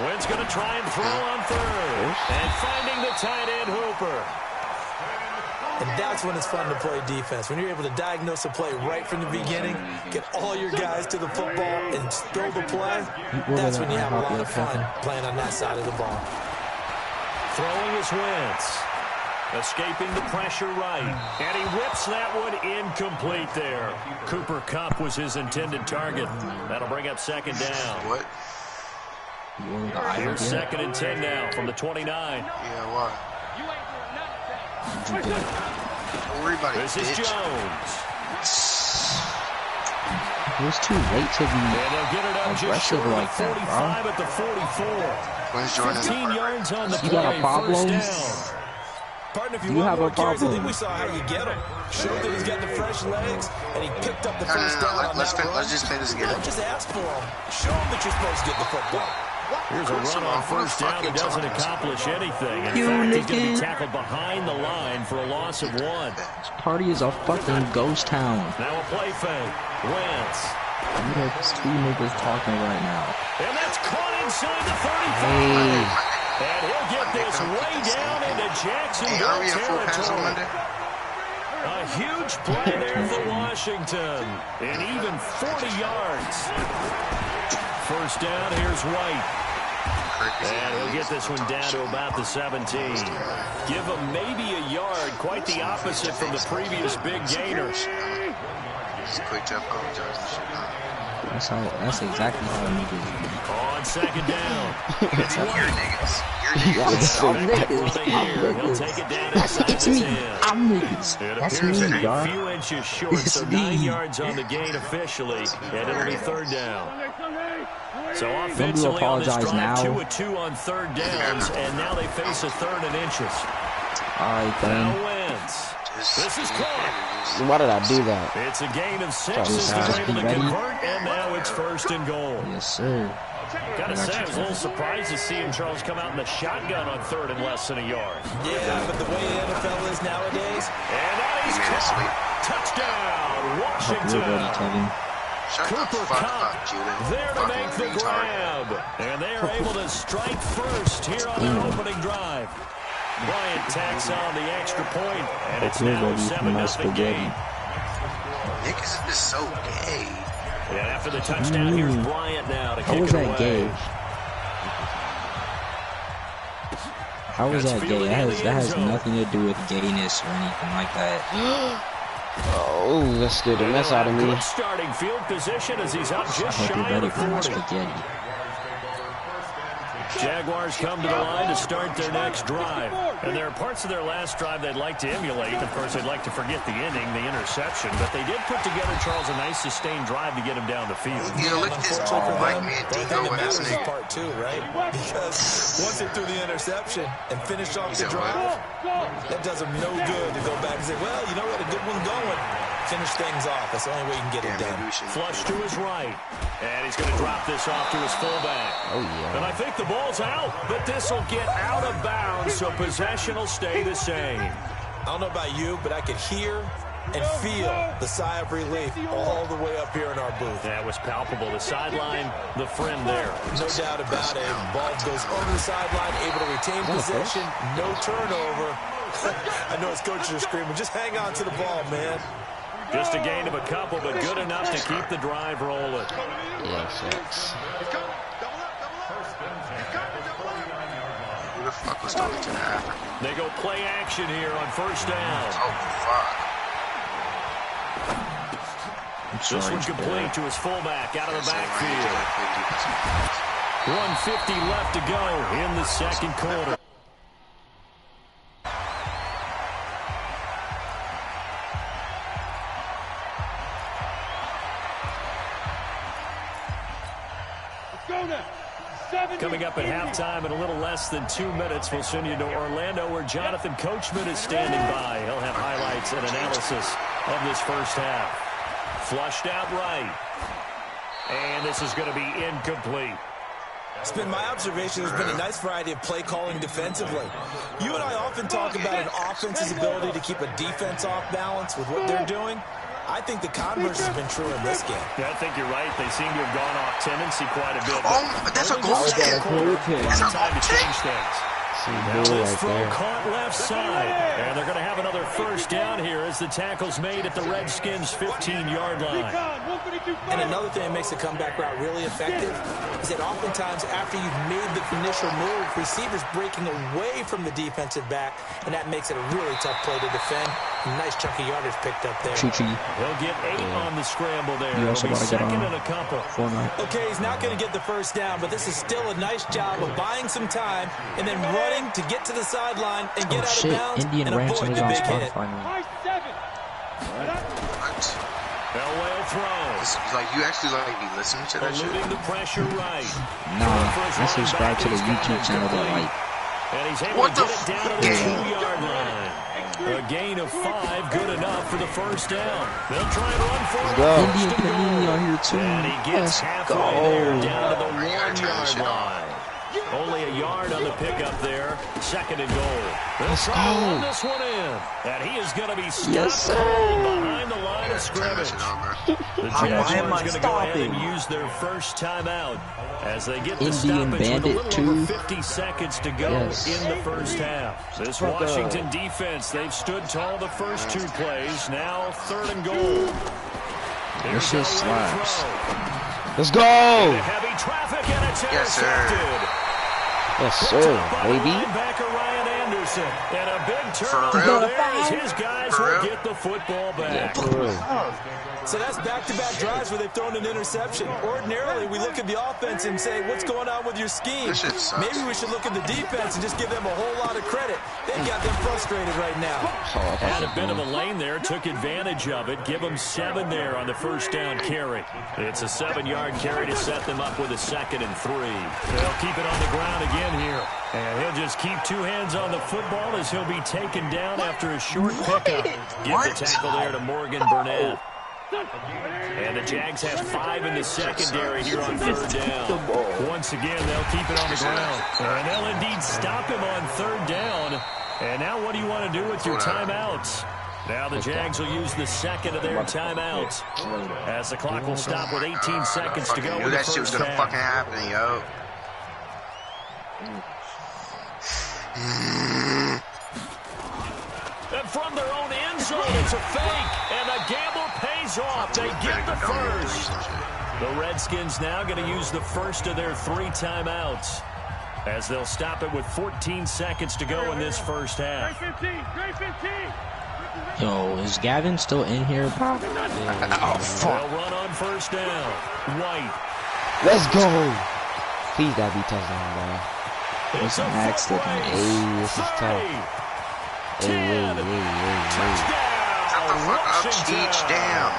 Wentz going to try and throw on 3rd. And finding the tight end Hooper. And that's when it's fun to play defense. When you're able to diagnose a play right from the beginning, get all your guys to the football, and throw the play, that's when you have a lot of fun playing on that side of the ball. Throwing is Wentz. Escaping the pressure right. And he whips that one incomplete there. Cooper Kupp was his intended target. That'll bring up 2nd down. What? Here's 2nd and 10 now from the 29. Yeah, what? Don't worry about it, This is Jones. It was too late to be aggressive like that, bro. At the 44. 15 yards on the play. You got a problem? Partner, if you have a problem, I think we saw how you get him. Showed that he's got the fresh legs, and he picked up the 1st down on that run. Let's just play this again. Don't just ask for him. Show him that you're supposed to get the football. Here's a run on 1st down that doesn't accomplish anything. In fact, he's going to be tackled behind the line for a loss of 1. This party is a fucking ghost town. Now a play fake. Wentz. You got 2 niggas talking right now. And that's caught inside the 35. Hey. And he'll get this way down into Jacksonville territory. A huge play there for Washington. And even 40 yards. 1st down, here's White. And he'll get this one down to about the 17. Give him maybe a yard. Quite the opposite from the previous big gainer. That's exactly how niggas do. On 2nd down. It's White. He'll take it down inside the 10. I'm niggas. That's me, A dog. few inches short, so 9 yards on the gain officially, and it'll be 3rd down. So offensively on this drive, 2 of 2 on 3rd downs, and now they face a 3rd and inches. All right, then. Now Wentz. This is caught. Why did I do that? It's a gain of 6 as they're able to convert, and now it's 1st and goal. Yes, sir. Gotta say, I was a little surprised to see him, Charles, come out in the shotgun on 3rd and less than a yard. Yeah, but the way the NFL is nowadays. And that is caught. Touchdown, Washington. Cooper Kupp there to make the grab. And they are able to strike first here on their opening drive. Bryant tacks on the extra point, and it's now 7-0 game. Niggas is so gay. And after the touchdown, here's Bryant now to kick it away. How was that gay? How was that gay? That has nothing to do with gayness or anything like that. Oh, that scared the mess out of me. Good starting field position as he's up just shy of the 40. Jaguars come to the line to start their next drive. And there are parts of their last drive they'd like to emulate. Of course, they'd like to forget the ending, the interception. But they did put together, Charles, a nice sustained drive to get him down the field. Yeah, look at this tall black man, Dingo ass nigga. Part two, right? Because once they threw the interception and finished off the drive, that does them no good to go back and say, well, you know what, a good one going. Finish things off. That's the only way you can get it done. Flush to his right. And he's going to drop this off to his fullback. Oh, yeah. And I think the ball's out, but this will get out of bounds, so possession will stay the same. I don't know about you, but I could hear and feel the sigh of relief all the way up here in our booth. That was palpable. The sideline, the friend there. No doubt about it. Ball goes over the sideline, able to retain possession, no turnover. I know his coaches are screaming, just hang on to the ball, man. Just a gain of a couple, but good enough to keep the drive rolling. Yeah, six. Who the fuck was talking to that? They go play action here on first down. Oh, fuck. This one complete to his fullback out of the backfield. 1:50 left to go in the second quarter. Coming up at halftime in a little less than 2 minutes, we'll send you to Orlando where Jonathan Coachman is standing by. He'll have highlights and analysis of this first half. Flushed out right. And this is going to be incomplete. It's been my observation there's been a nice variety of play calling defensively. You and I often talk about an offense's ability to keep a defense off balance with what they're doing. I think the converse has been true in this game. Yeah, I think you're right. They seem to have gone off tendency quite a bit. Oh, but that's a goal kick. That's a time to change things. Now this throw caught left side. And they're going to have another first down here as the tackle's made at the Redskins' 15-yard line. And another thing that makes the comeback route really effective is that oftentimes after you've made the initial move, receivers breaking away from the defensive back, and that makes it a really tough play to defend. A nice chunk of yardage picked up there. He'll get 8 on the scramble there. He'll be second and a couple. Okay, he's not going to get the first down, but this is still a nice job of buying some time and then running to get to the sideline and get out of bounds and avoid the big hit. Elway throw. It's like you actually be listening to that shit. Eluding the pressure right. Nah, I subscribe to the YouTube channel that like. And he's able to get it down to the 2-yard line. A gain of 5, good enough for the first down. They'll try and run for it. Indian Panini on here too. And he gets halfway there down to the 1-yard line. Only a yard on the pickup there. Second and goal. They'll try to run this one in. And he is going to be stopped behind the line of scrimmage. The Jaguars are going to go ahead and use their first timeout as they get the stoppage with a little over 50 seconds to go in the first half. This Washington defense, they've stood tall the first 2 plays. Now 3rd and goal. This just slaps. Let's go! Heavy traffic and it's intercepted. Yes, sir, baby. Linebacker Ryan Anderson. And a big turnover there as his guys will get the football back. So that's back-to-back drives where they've thrown an interception. Ordinarily, we look at the offense and say, what's going on with your scheme? Maybe we should look at the defense and just give them a whole lot of credit. They've got them frustrated right now. Had a bit of a lane there, took advantage of it. Give them 7 there on the first down carry. It's a 7-yard carry to set them up with a 2nd and 3. They'll keep it on the ground again here. And he'll just keep 2 hands on the football as he'll be taken down after a short pickup. Give the tackle there to Morgan Burnett. And the Jags have 5 in the secondary here on 3rd down. Once again, they'll keep it on the ground. And they'll indeed stop him on 3rd down. And now what do you want to do with your timeouts? Now the Jags will use the 2nd of their timeouts as the clock will stop with 18 seconds to go in the that shit was first gonna fucking happen, yo. around their own end zone. It's a fake, and the gamble pays off. They get the first. The Redskins now going to use the first of their 3 timeouts, as they'll stop it with 14 seconds to go in this first half. Yo, is Gavin still in here? Oh, fuck. They'll run on first down. White. Let's go. Please gotta be touchdown, bro. It's an accident. Hey, this is tough. Hey. Shut the fuck up, Cheech. Damn.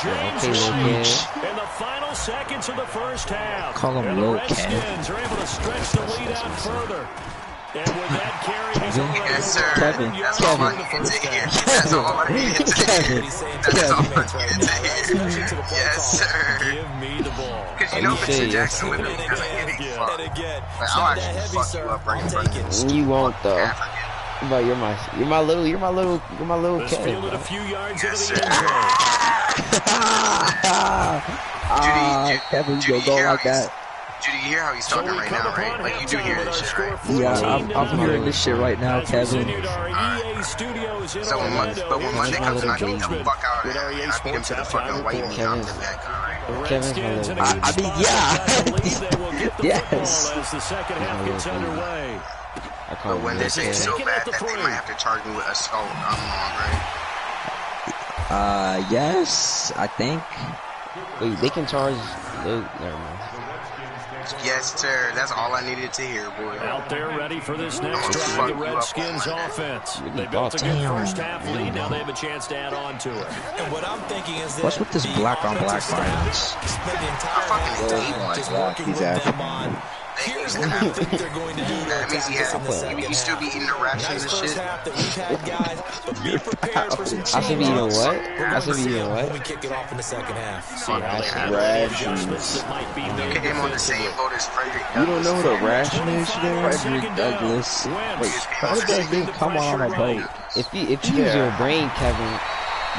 James okay, in the final seconds of the first half. Call him and the low Redskins are able to stretch the lead out further. And with that carry, he's already Yes, sir. Kevin. That's all I needed to hear. That's all I needed to hear. That's all I needed to hear. Yes, sir. Give me the ball. Because you know Mr. Jackson literally doesn't get any fuck. Like, I'll actually fuck you up right in front of you. You won't though. But you're my little This kid. fielded a few yards into Yes, the sir. end zone. Kevin, you go like that. Judy, you hear how he's talking right now, right? Like, you do hear this shit, right? Yeah, I'm hearing this shit right now, Kevin. So when Monday comes and I get the fuck out of there, and I beat him to the fucking white meat, I'm the bad guy, right? Kevin's my little I mean, yeah. Yes. As the second half gets underway. But when this ain't so bad that they might have to charge me with assault, I'm wrong, right? Yes, I think. Wait, they can charge. Never mind. Yes, sir. That's all I needed to hear, boy. Out there ready for this next drive, the Redskins offense. They built a good first half lead. Now they have a chance to add on to it. And what I'm thinking is that What's with this black on black violence? spend the entire fucking hate half just working with them on. Here's what we think they're going to do to That means attack us in the second you still be eating the rations and Nice first shit. half that we've had, guys, but be prepared for some I should be eating changes. what? We're I going should to be see eating them what? when we kick it off in the second half. Rations. You came on the same boat as Frederick You don't know what a ration is, Frederick Douglass. Wait, how did that dude come on a boat? If you use your brain, Kevin,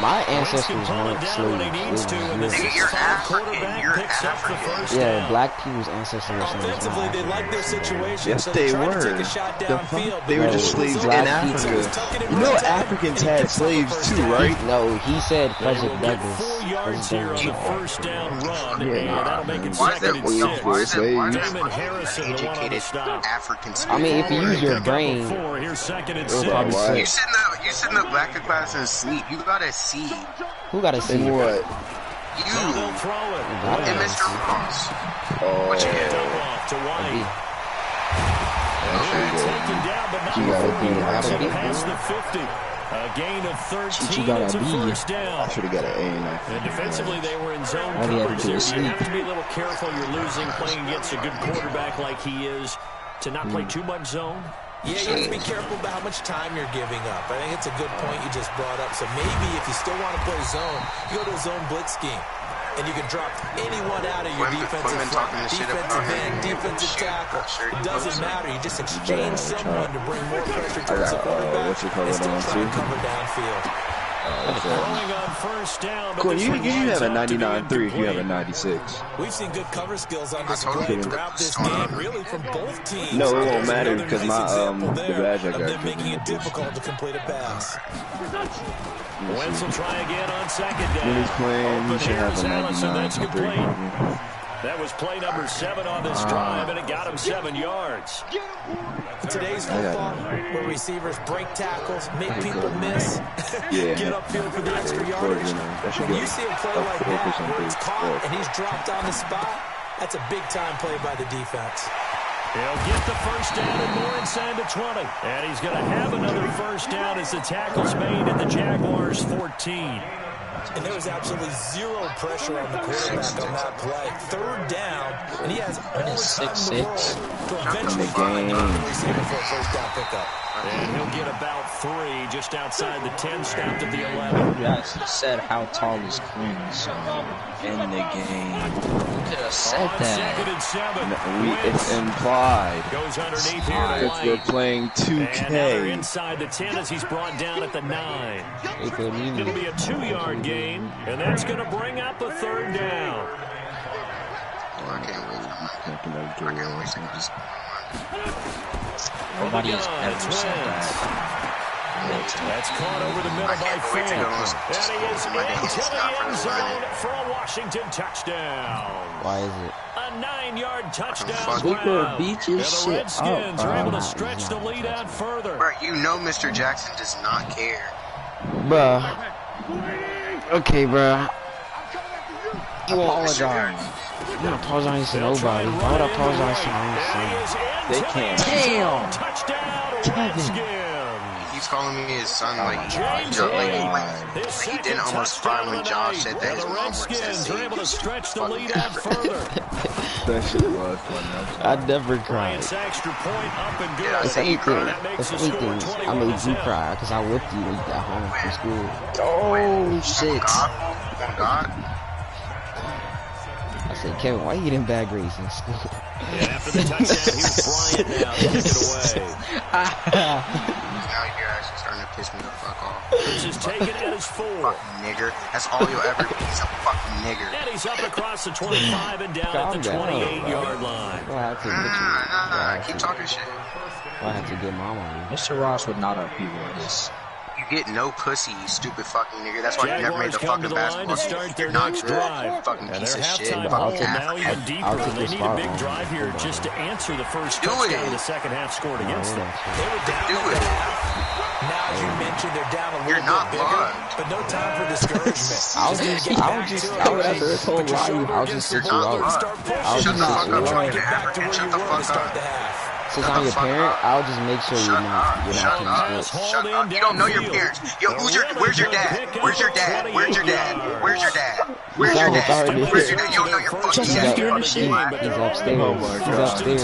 my ancestors weren't slaves. Nigga, you're African. You're African. Yeah, black people's ancestors were slaves. Offensively, they like their situation, Yes, so they try to were. take a shot The downfield. fuck? They were just slaves in Black Africa. You know Africans had slaves too, right? No, he said Frederick Douglass. 4 yards here on the first down run, Yeah, and that'll make it Why is second that? and Why is six. that? Damon Harrison, the one on the Educated stop. African. I mean, if you use your brain, Four, here's second and it'll six. probably You sit. sit in the black class and sleep. You gotta see. Who got to see? And what? You Now they'll throw it. and Mr. Ross. Oh, What you Dump get? off to White. that's pretty Taken down, but not You gotta before be- he runs gotta it be- past the 50. A gain of 13. gotta It's a be. first down. I should have got an A in that. And defensively, they were in zone All you have to coverage do there. is You sleep. have to be a little careful. You're losing, playing against a good quarterback like he is, to not play too much zone. Yeah, you have to be careful about how much time you're giving up. I think it's a good point you just brought up. So maybe if you still want to play zone, you go to a zone blitz scheme. And you can drop anyone out of your defensive front, defensive end, defensive tackle. It doesn't matter. You just exchange someone to bring more pressure towards the quarterback and still try and cover downfield. Throwing on first down, but Cool, this you one have winds a up to be 99.3 if you have a incomplete. 96. We've seen good cover skills on display totally throughout this game, really from both teams. No, it won't There's matter another because nice my example the there badge I of got. them making it difficult to complete a pass. Wentz will try again on second down. When he's playing, he Open should here have is a Allison. That's 99.3. complete. That was play number 7 on this drive, and it got him 7 yards. Today's football, where receivers break tackles, make people miss, get upfield for the extra yardage. When you see a play like that, where it's caught and he's dropped on the spot, that's a big-time play by the defense. He'll get the first down and more inside the 20. And he's going to have another first down as the tackle's made at the Jaguars' 14. And there was absolutely zero pressure on the quarterback on that play. Third down, and he has all the time in the world to eventually find the receiver for a first down pickup. And he'll get about 3 just outside the 10, stopped at the 11. You actually said how tall is Quinn, so in the game. You could have said On second that. and 7. It's implied. Goes underneath here to Because they're White. playing And now they're 2K. inside the 10 as he's brought down at the 9. If they need It'll me. be a 2-yard gain, and that's going to bring up a third down. I can't wait. I can't wait. Nobody has ever said that. That's caught over the middle by Fant. And he is into the end zone for a Washington touchdown. Why is it? A 9-yard touchdown Squeaker beat your and the shit Redskins up, are able bro. to stretch the lead out further. Bro, you know Mr. Jackson does not care. Bruh. Okay, bruh. You apologize. I'm not apologizing to nobody. Why would I apologize to myself? They can't. Damn! Kevin. He's calling me his son, like he didn't almost cry when Josh said that his mom works at Redskins are able to stretch the lead out further. That shit was funny. I never cried. Extra point up and good. If anything, I made you cry because I whipped you when you got home from school. Oh, shit. God. I said, Kevin, why you getting bad grades in school? And after the touchdown, he was Bryant now taking it away. Now you're actually starting to piss me the fuck off. This is taken at his 4. Fucking nigger. That's all you'll ever be. He's a fucking nigger. And he's up across the 25 and down at the 28-yard line. Nah, keep talking shit. I have to get mom on you. Mr. Ross would not have people with this. You get no pussy, you stupid fucking nigger. That's why you never made the fucking basketball team. You're not good. You fucking piece of shit. Now even I'll deeper. take They this need spot a big on. drive here just to answer the first Do touchdown it. the second half scored against them. They were down Do at it. the half. Now, as you mentioned, they're down a You're little not bit bigger, bugged. but no time for discouragement. I'll just after this whole live, I'll just sit you out. I'll Shut just the fuck sit you up, out. you African. Shut the fuck up. Since I'm your parent, I'll just make sure you're not getting sports. Shut up. You don't know your parents. Yo, where's your dad? Where's your dad? Where's your dad? Where's your dad? Where's your dad? Where's your dad? You don't know your fucking dad. He's upstairs. He's upstairs.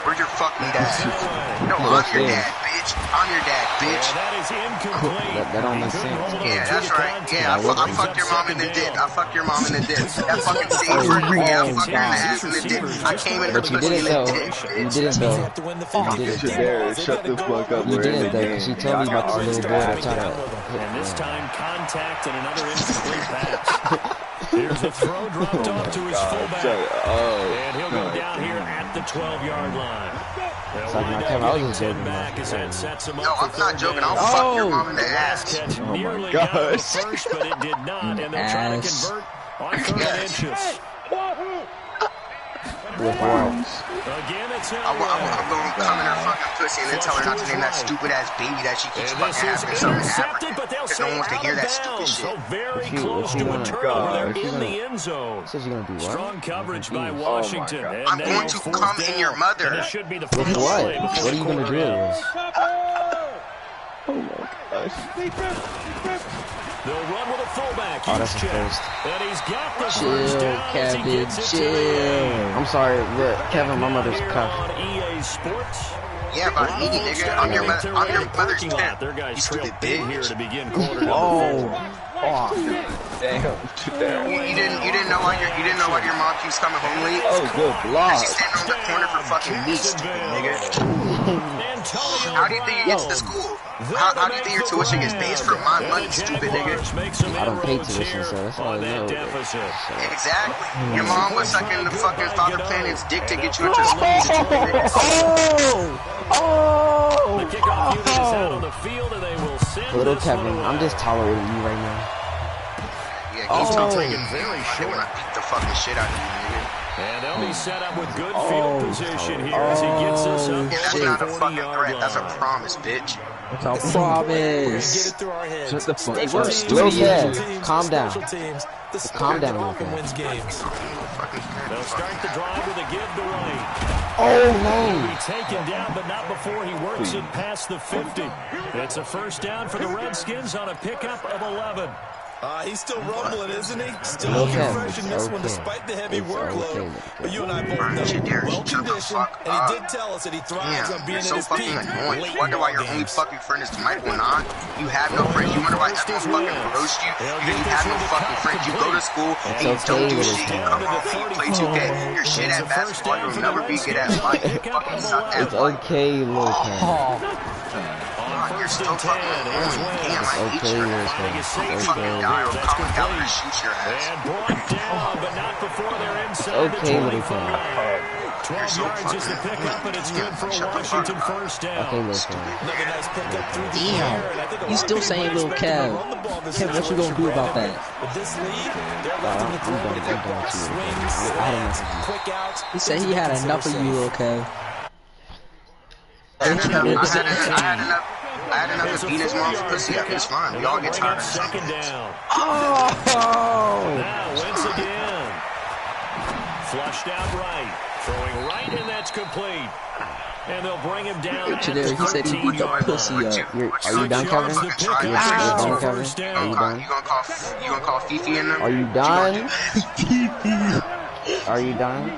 Where's your fucking dad? No, I'm your dad, bitch. I'm your dad, bitch. That is incomplete. That don't make sense. Yeah, that's right. Yeah, I fucked your mom in the dick. I fucked your mom in the dick. That fucking same for yeah, I fucked her in the ass in the dick. I came in her But you pussy in didn't the though. dick. You didn't though. Shut the fuck up. You didn't though, because she told me about the little boy that tried to. And this time, contact and another incomplete pass. Here's a throw dropped off to his fullback. And he'll go down here at the 12-yard line. It's like my Kevin, I was just joking. No, I'm not joking. I'll fuck your mom in the ass. Oh my gosh. First, but it did not, and they'll try to convert on 3rd inches. With what? Again, it's I'm gonna come in her fucking pussy and then tell her not to name that stupid ass baby that she keeps fucking having something African. Because no one wants to hear that stupid shit. So very close to a turnover. They're in the end zone. Says you're gonna do what? Strong coverage by Washington. I'm going to come in your mother. It should be the With final what? play before What are you gonna do? Oh my gosh. They'll run with a fullback. Oh, that's a Huge first. check. And he's got the Chill, first down as he Kevin, gets it to the chill. end. I'm sorry, look, Kevin, my mother's Here cuffed. on EA Sports. Yeah, but me, nigga. I'm your mother's pimp. Their guys You trail stupid big here bitch. to begin quarter number 4. Oh, damn. You didn't know why your mom keeps coming home late? Oh, good block. She's standing on the corner for fucking me, stupid nigga. How do you think you get to school? How do you think your tuition gets paid for my money, stupid nigga? I don't pay tuition, so that's all I know. Exactly. Your mom was sucking the fucking Father Planet's dick to get you into school, stupid nigga. The kickoff unit is out on the field, and they will send Little this Kevin, one I'm just tolerating you right now. Yeah, he's taking very short. When I beat the fucking shit out of you, nigga. And they'll be set up with good field position here as he gets us up Yeah, that's to not the a fucking 40-yard threat. That's a line. promise, bitch. It's a promise. Get it through our heads. Shut the fuck Special up. teams, Little special Kev, teams, calm down. special teams. The Calm down, spirit Little often Kev. wins games. They'll start the drive with a give to White. Oh, He'll no. be taken down, but not before he works it past the 50. It's a first down for the Redskins on a pickup of 11. He's still rumbling, isn't he? Still Okay, looking fresh in this okay. one despite the heavy It's workload. okay. But you and I both know, well-conditioned, and he did tell us that he thrives on being You're so in his fucking peak. annoying. late You wonder why your ball only games. fucking friend is Michael Not. You have no friends. You wonder why everyone fucking roast you. You have no fucking friends. You go to school and you don't do shit. You come home and you play 2K. You're shit at basketball. You'll never be good at life. You fucking suck at It's life. okay, Little Kevin. You're still fucking annoying. Damn, I hate you. You fucking die. I'll come out and shoot your ass. And brought down, but not before they're inside Okay, the Little 25. 12 yards is the pickup, and it's good for a Washington first down. Okay, little Kev. Another nice pickup through the Damn. air, and I think a You lot still of people saying little expected to Kev. run the ball this Kev, what you gonna do about situation, that? With this lead, they're left in the throw to quick swings, slants, quick outs. He said he had enough of you, little Kev. I had enough to beat his mom's pussy up. It's fine. We all get tired of second down. Oh! Now Wentz again. Flushed out right. Throwing right, and that's complete. And they'll bring him down at the 13-yard line. He said he beat the pussy up. Are you done, Kevin? Are you done, Kevin? Are you done? You gonna call Fifi in them? Are you done? Are you done?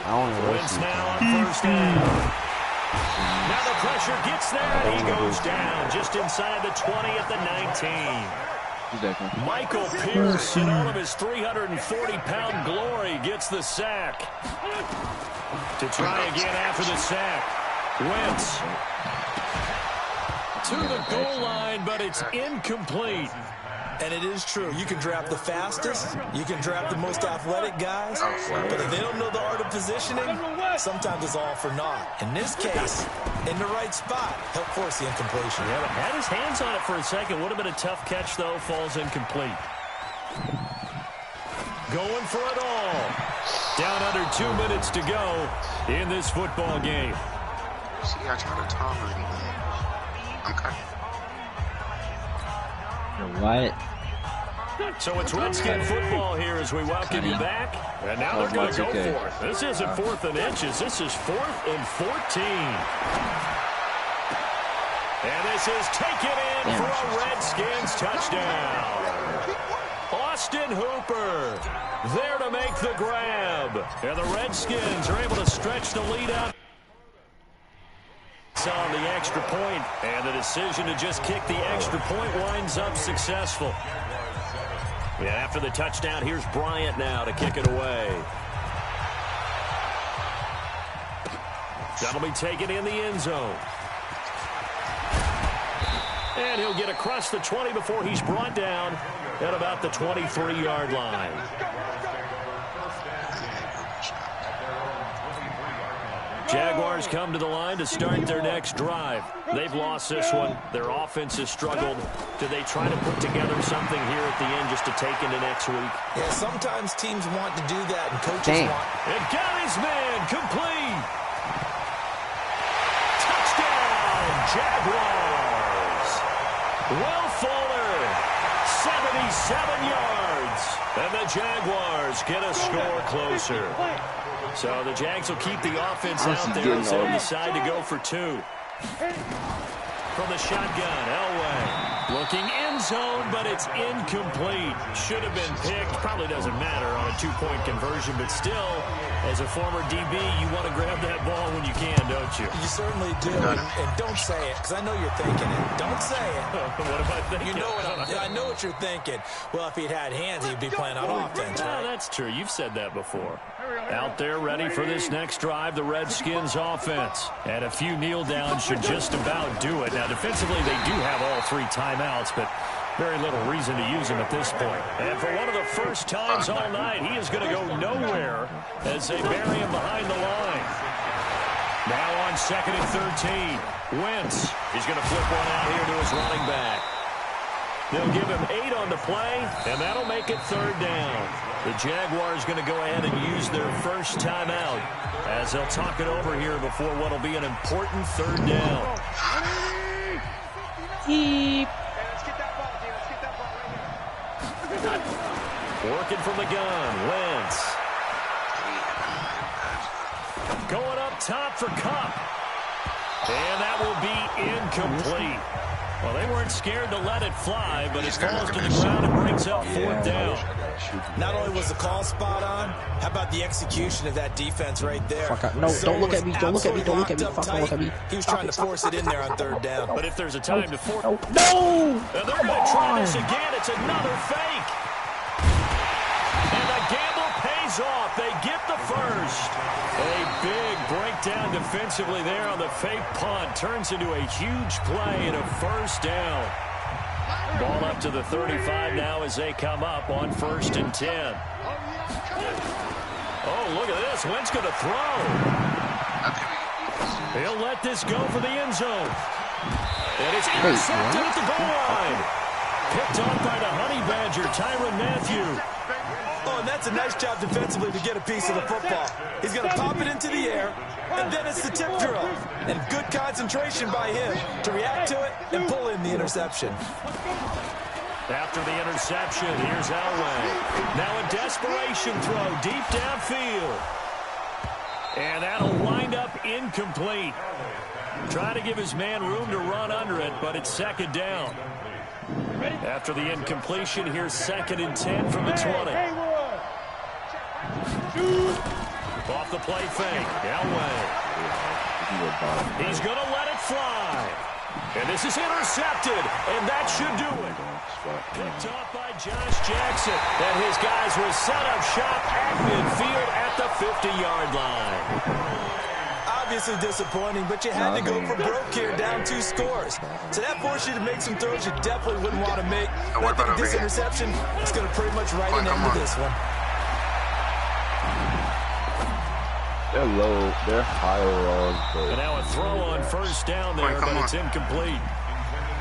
I want to Wentz now on first down. Now the pressure gets there. He goes down just inside the 20 at the 19. Michael Pierce, in all of his 340-pound glory, gets the sack. To try again after the sack. Wentz to the goal line, but it's incomplete. And it is true. You can draft the fastest. You can draft the most athletic guys. But if they don't know the art of positioning, sometimes it's all for naught. In this case, in the right spot, help force the incompletion. Yeah, had his hands on it for a second. Would have been a tough catch, though. Falls incomplete. Going for it all. Down under 2 minutes to go in this football game. See, I try to tolerate it. I'm cutting. What? So it's Redskin football here as we welcome you back. And now they're going to go for it. This isn't 4th and inches. This is 4th and 14. And this is taken in for a Redskins touchdown. Austin Hooper there to make the grab. And the Redskins are able to stretch the lead out on the extra point, and the decision to just kick the extra point winds up successful. And after the touchdown, here's Bryant now to kick it away. That'll be taken in the end zone. And he'll get across the 20 before he's brought down at about the 23-yard line. Jaguars come to the line to start their next drive. They've lost this one. Their offense has struggled. Do they try to put together something here at the end just to take into next week? Yeah, sometimes teams want to do that, and coaches want. And got his man complete. Touchdown, Jaguars. Will Fuller, 77 yards. And the Jaguars get a score closer. So the Jags will keep the offense out there as they decide to go for 2. From the shotgun, Elway looking end zone, but it's incomplete. Should have been picked. Probably doesn't matter on a 2-point conversion, but still, as a former DB, you want to grab that ball when you can, don't you? You certainly do, and don't say it, because I know you're thinking it. Don't say it. What am I thinking? You know I know what you're thinking. Well, if he'd had hands, he'd be playing on offense, right? That's true. You've said that before. Out there ready for this next drive, the Redskins offense. And a few kneel downs should just about do it. Now, defensively, they do have all 3 timeouts, but very little reason to use them at this point. And for one of the first times all night, he is going to go nowhere as they bury him behind the line. Now on 2nd and 13, Wentz. He's going to flip one out here to his running back. They'll give him 8 on the play, and that'll make it 3rd down. The Jaguars going to go ahead and use their first timeout as they'll talk it over here before what will be an important 3rd down. Working from the gun, Wentz. Going up top for Kupp. And that will be incomplete. Well, they weren't scared to let it fly, but it falls to the ground and brings up 4th down. Not only was the call spot on, how about the execution of that defense right there? No, don't look at me. Don't look at me. Don't look at me. Fuck, don't look at me. He was trying to force it in there on 3rd down. But if there's a time to force... No! And they're going to try this again. It's another fake. And the gamble pays off. They get the first. A big breakdown defensively there on the fake punt. Turns into a huge play and a 1st down. Ball up to the 35 now as they come up on 1st and 10. Oh, look at this. Wentz going to throw. He'll let this go for the end zone. And it's intercepted at the goal line. Picked off by the Honey Badger, Tyrann Mathieu. Oh, and that's a nice job defensively to get a piece of the football. He's going to pop it into the air, and then it's the tip drill. And good concentration by him to react to it and pull in the interception. After the interception, here's Elway. Now a desperation throw deep downfield. And that'll wind up incomplete. Trying to give his man room to run under it, but it's 2nd down. After the incompletion, here's 2nd and 10 from the 20. Off the play fake, Elway. He's going to let it fly. And this is intercepted, and that should do it. Picked off by Josh Jackson, and his guys will set up shop at midfield at the 50-yard line. Obviously disappointing, but you had to go for broke here, down 2 scores. So that forced you to make some throws you definitely wouldn't want to make. And I think this interception is going to pretty much write an end to this one. They're low. They're higher. And now a throw on 1st down there, but it's incomplete.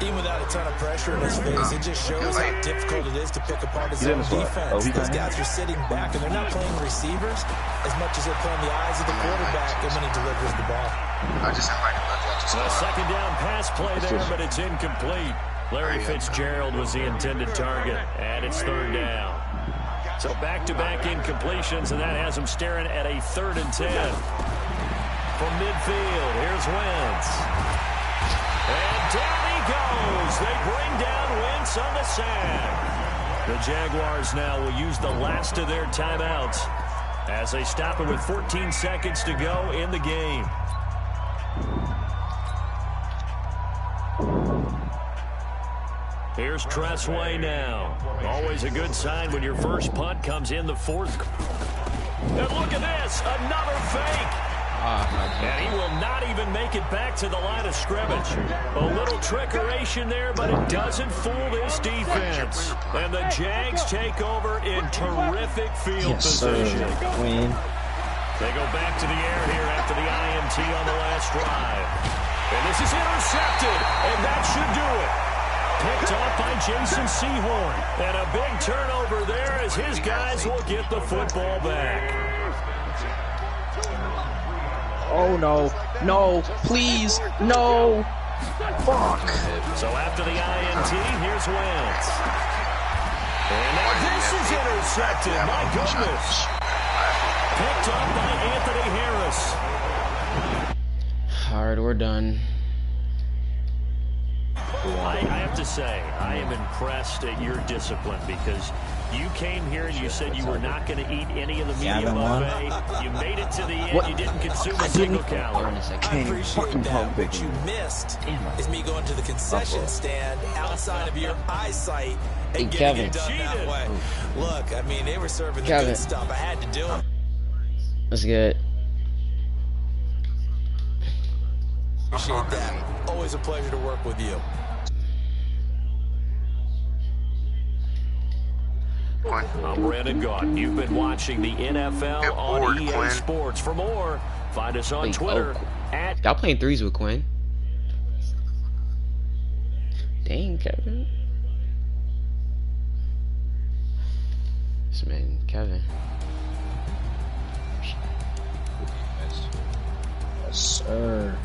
Even without a ton of pressure in his face, it just shows how difficult it is to pick apart his own defense. Those guys are sitting back, and they're not playing receivers as much as they're playing the eyes of the quarterback and when he delivers the ball. I just invited A 2nd down pass play there, but it's incomplete. Larry Fitzgerald was the intended target, and it's 3rd down. So back-to-back incompletions, and that has him staring at a 3rd and 10. From midfield, here's Wentz. And down he goes. They bring down Wentz on the sack. The Jaguars now will use the last of their timeouts as they stop it with 14 seconds to go in the game. Here's Tressway now. Always a good sign when your first punt comes in the 4th. And look at this, another fake. And he will not even make it back to the line of scrimmage. A little trickeration there, but it doesn't fool this defense. And the Jags take over in terrific field position. They go back to the air here after the INT on the last drive. And this is intercepted, and that should do it. Picked off by Jason Sehorn. And a big turnover there as his guys will get the football back. Oh, no. No. Please. No. Fuck. So after the INT, here's Wentz. And now this is intercepted. My goodness. Picked up by Anthony Harris. All right, we're done. I have to say, I am impressed at your discipline because you came here and you said you were not going to eat any of the medium buffet. You made it to the end. You didn't consume a single calorie. I appreciate that. What you missed is me going to the concession stand outside of your eyesight and getting it done that way. Look, I mean, they were serving the good stuff. I had to do it. That's good. Appreciate that. Always a pleasure to work with you. I'm Brandon Gaudin. You've been watching the NFL on EA Sports. For more, find us on Twitter at... Y'all playing threes with Quinn. Dang, Kevin. This man, Kevin. Yes, sir.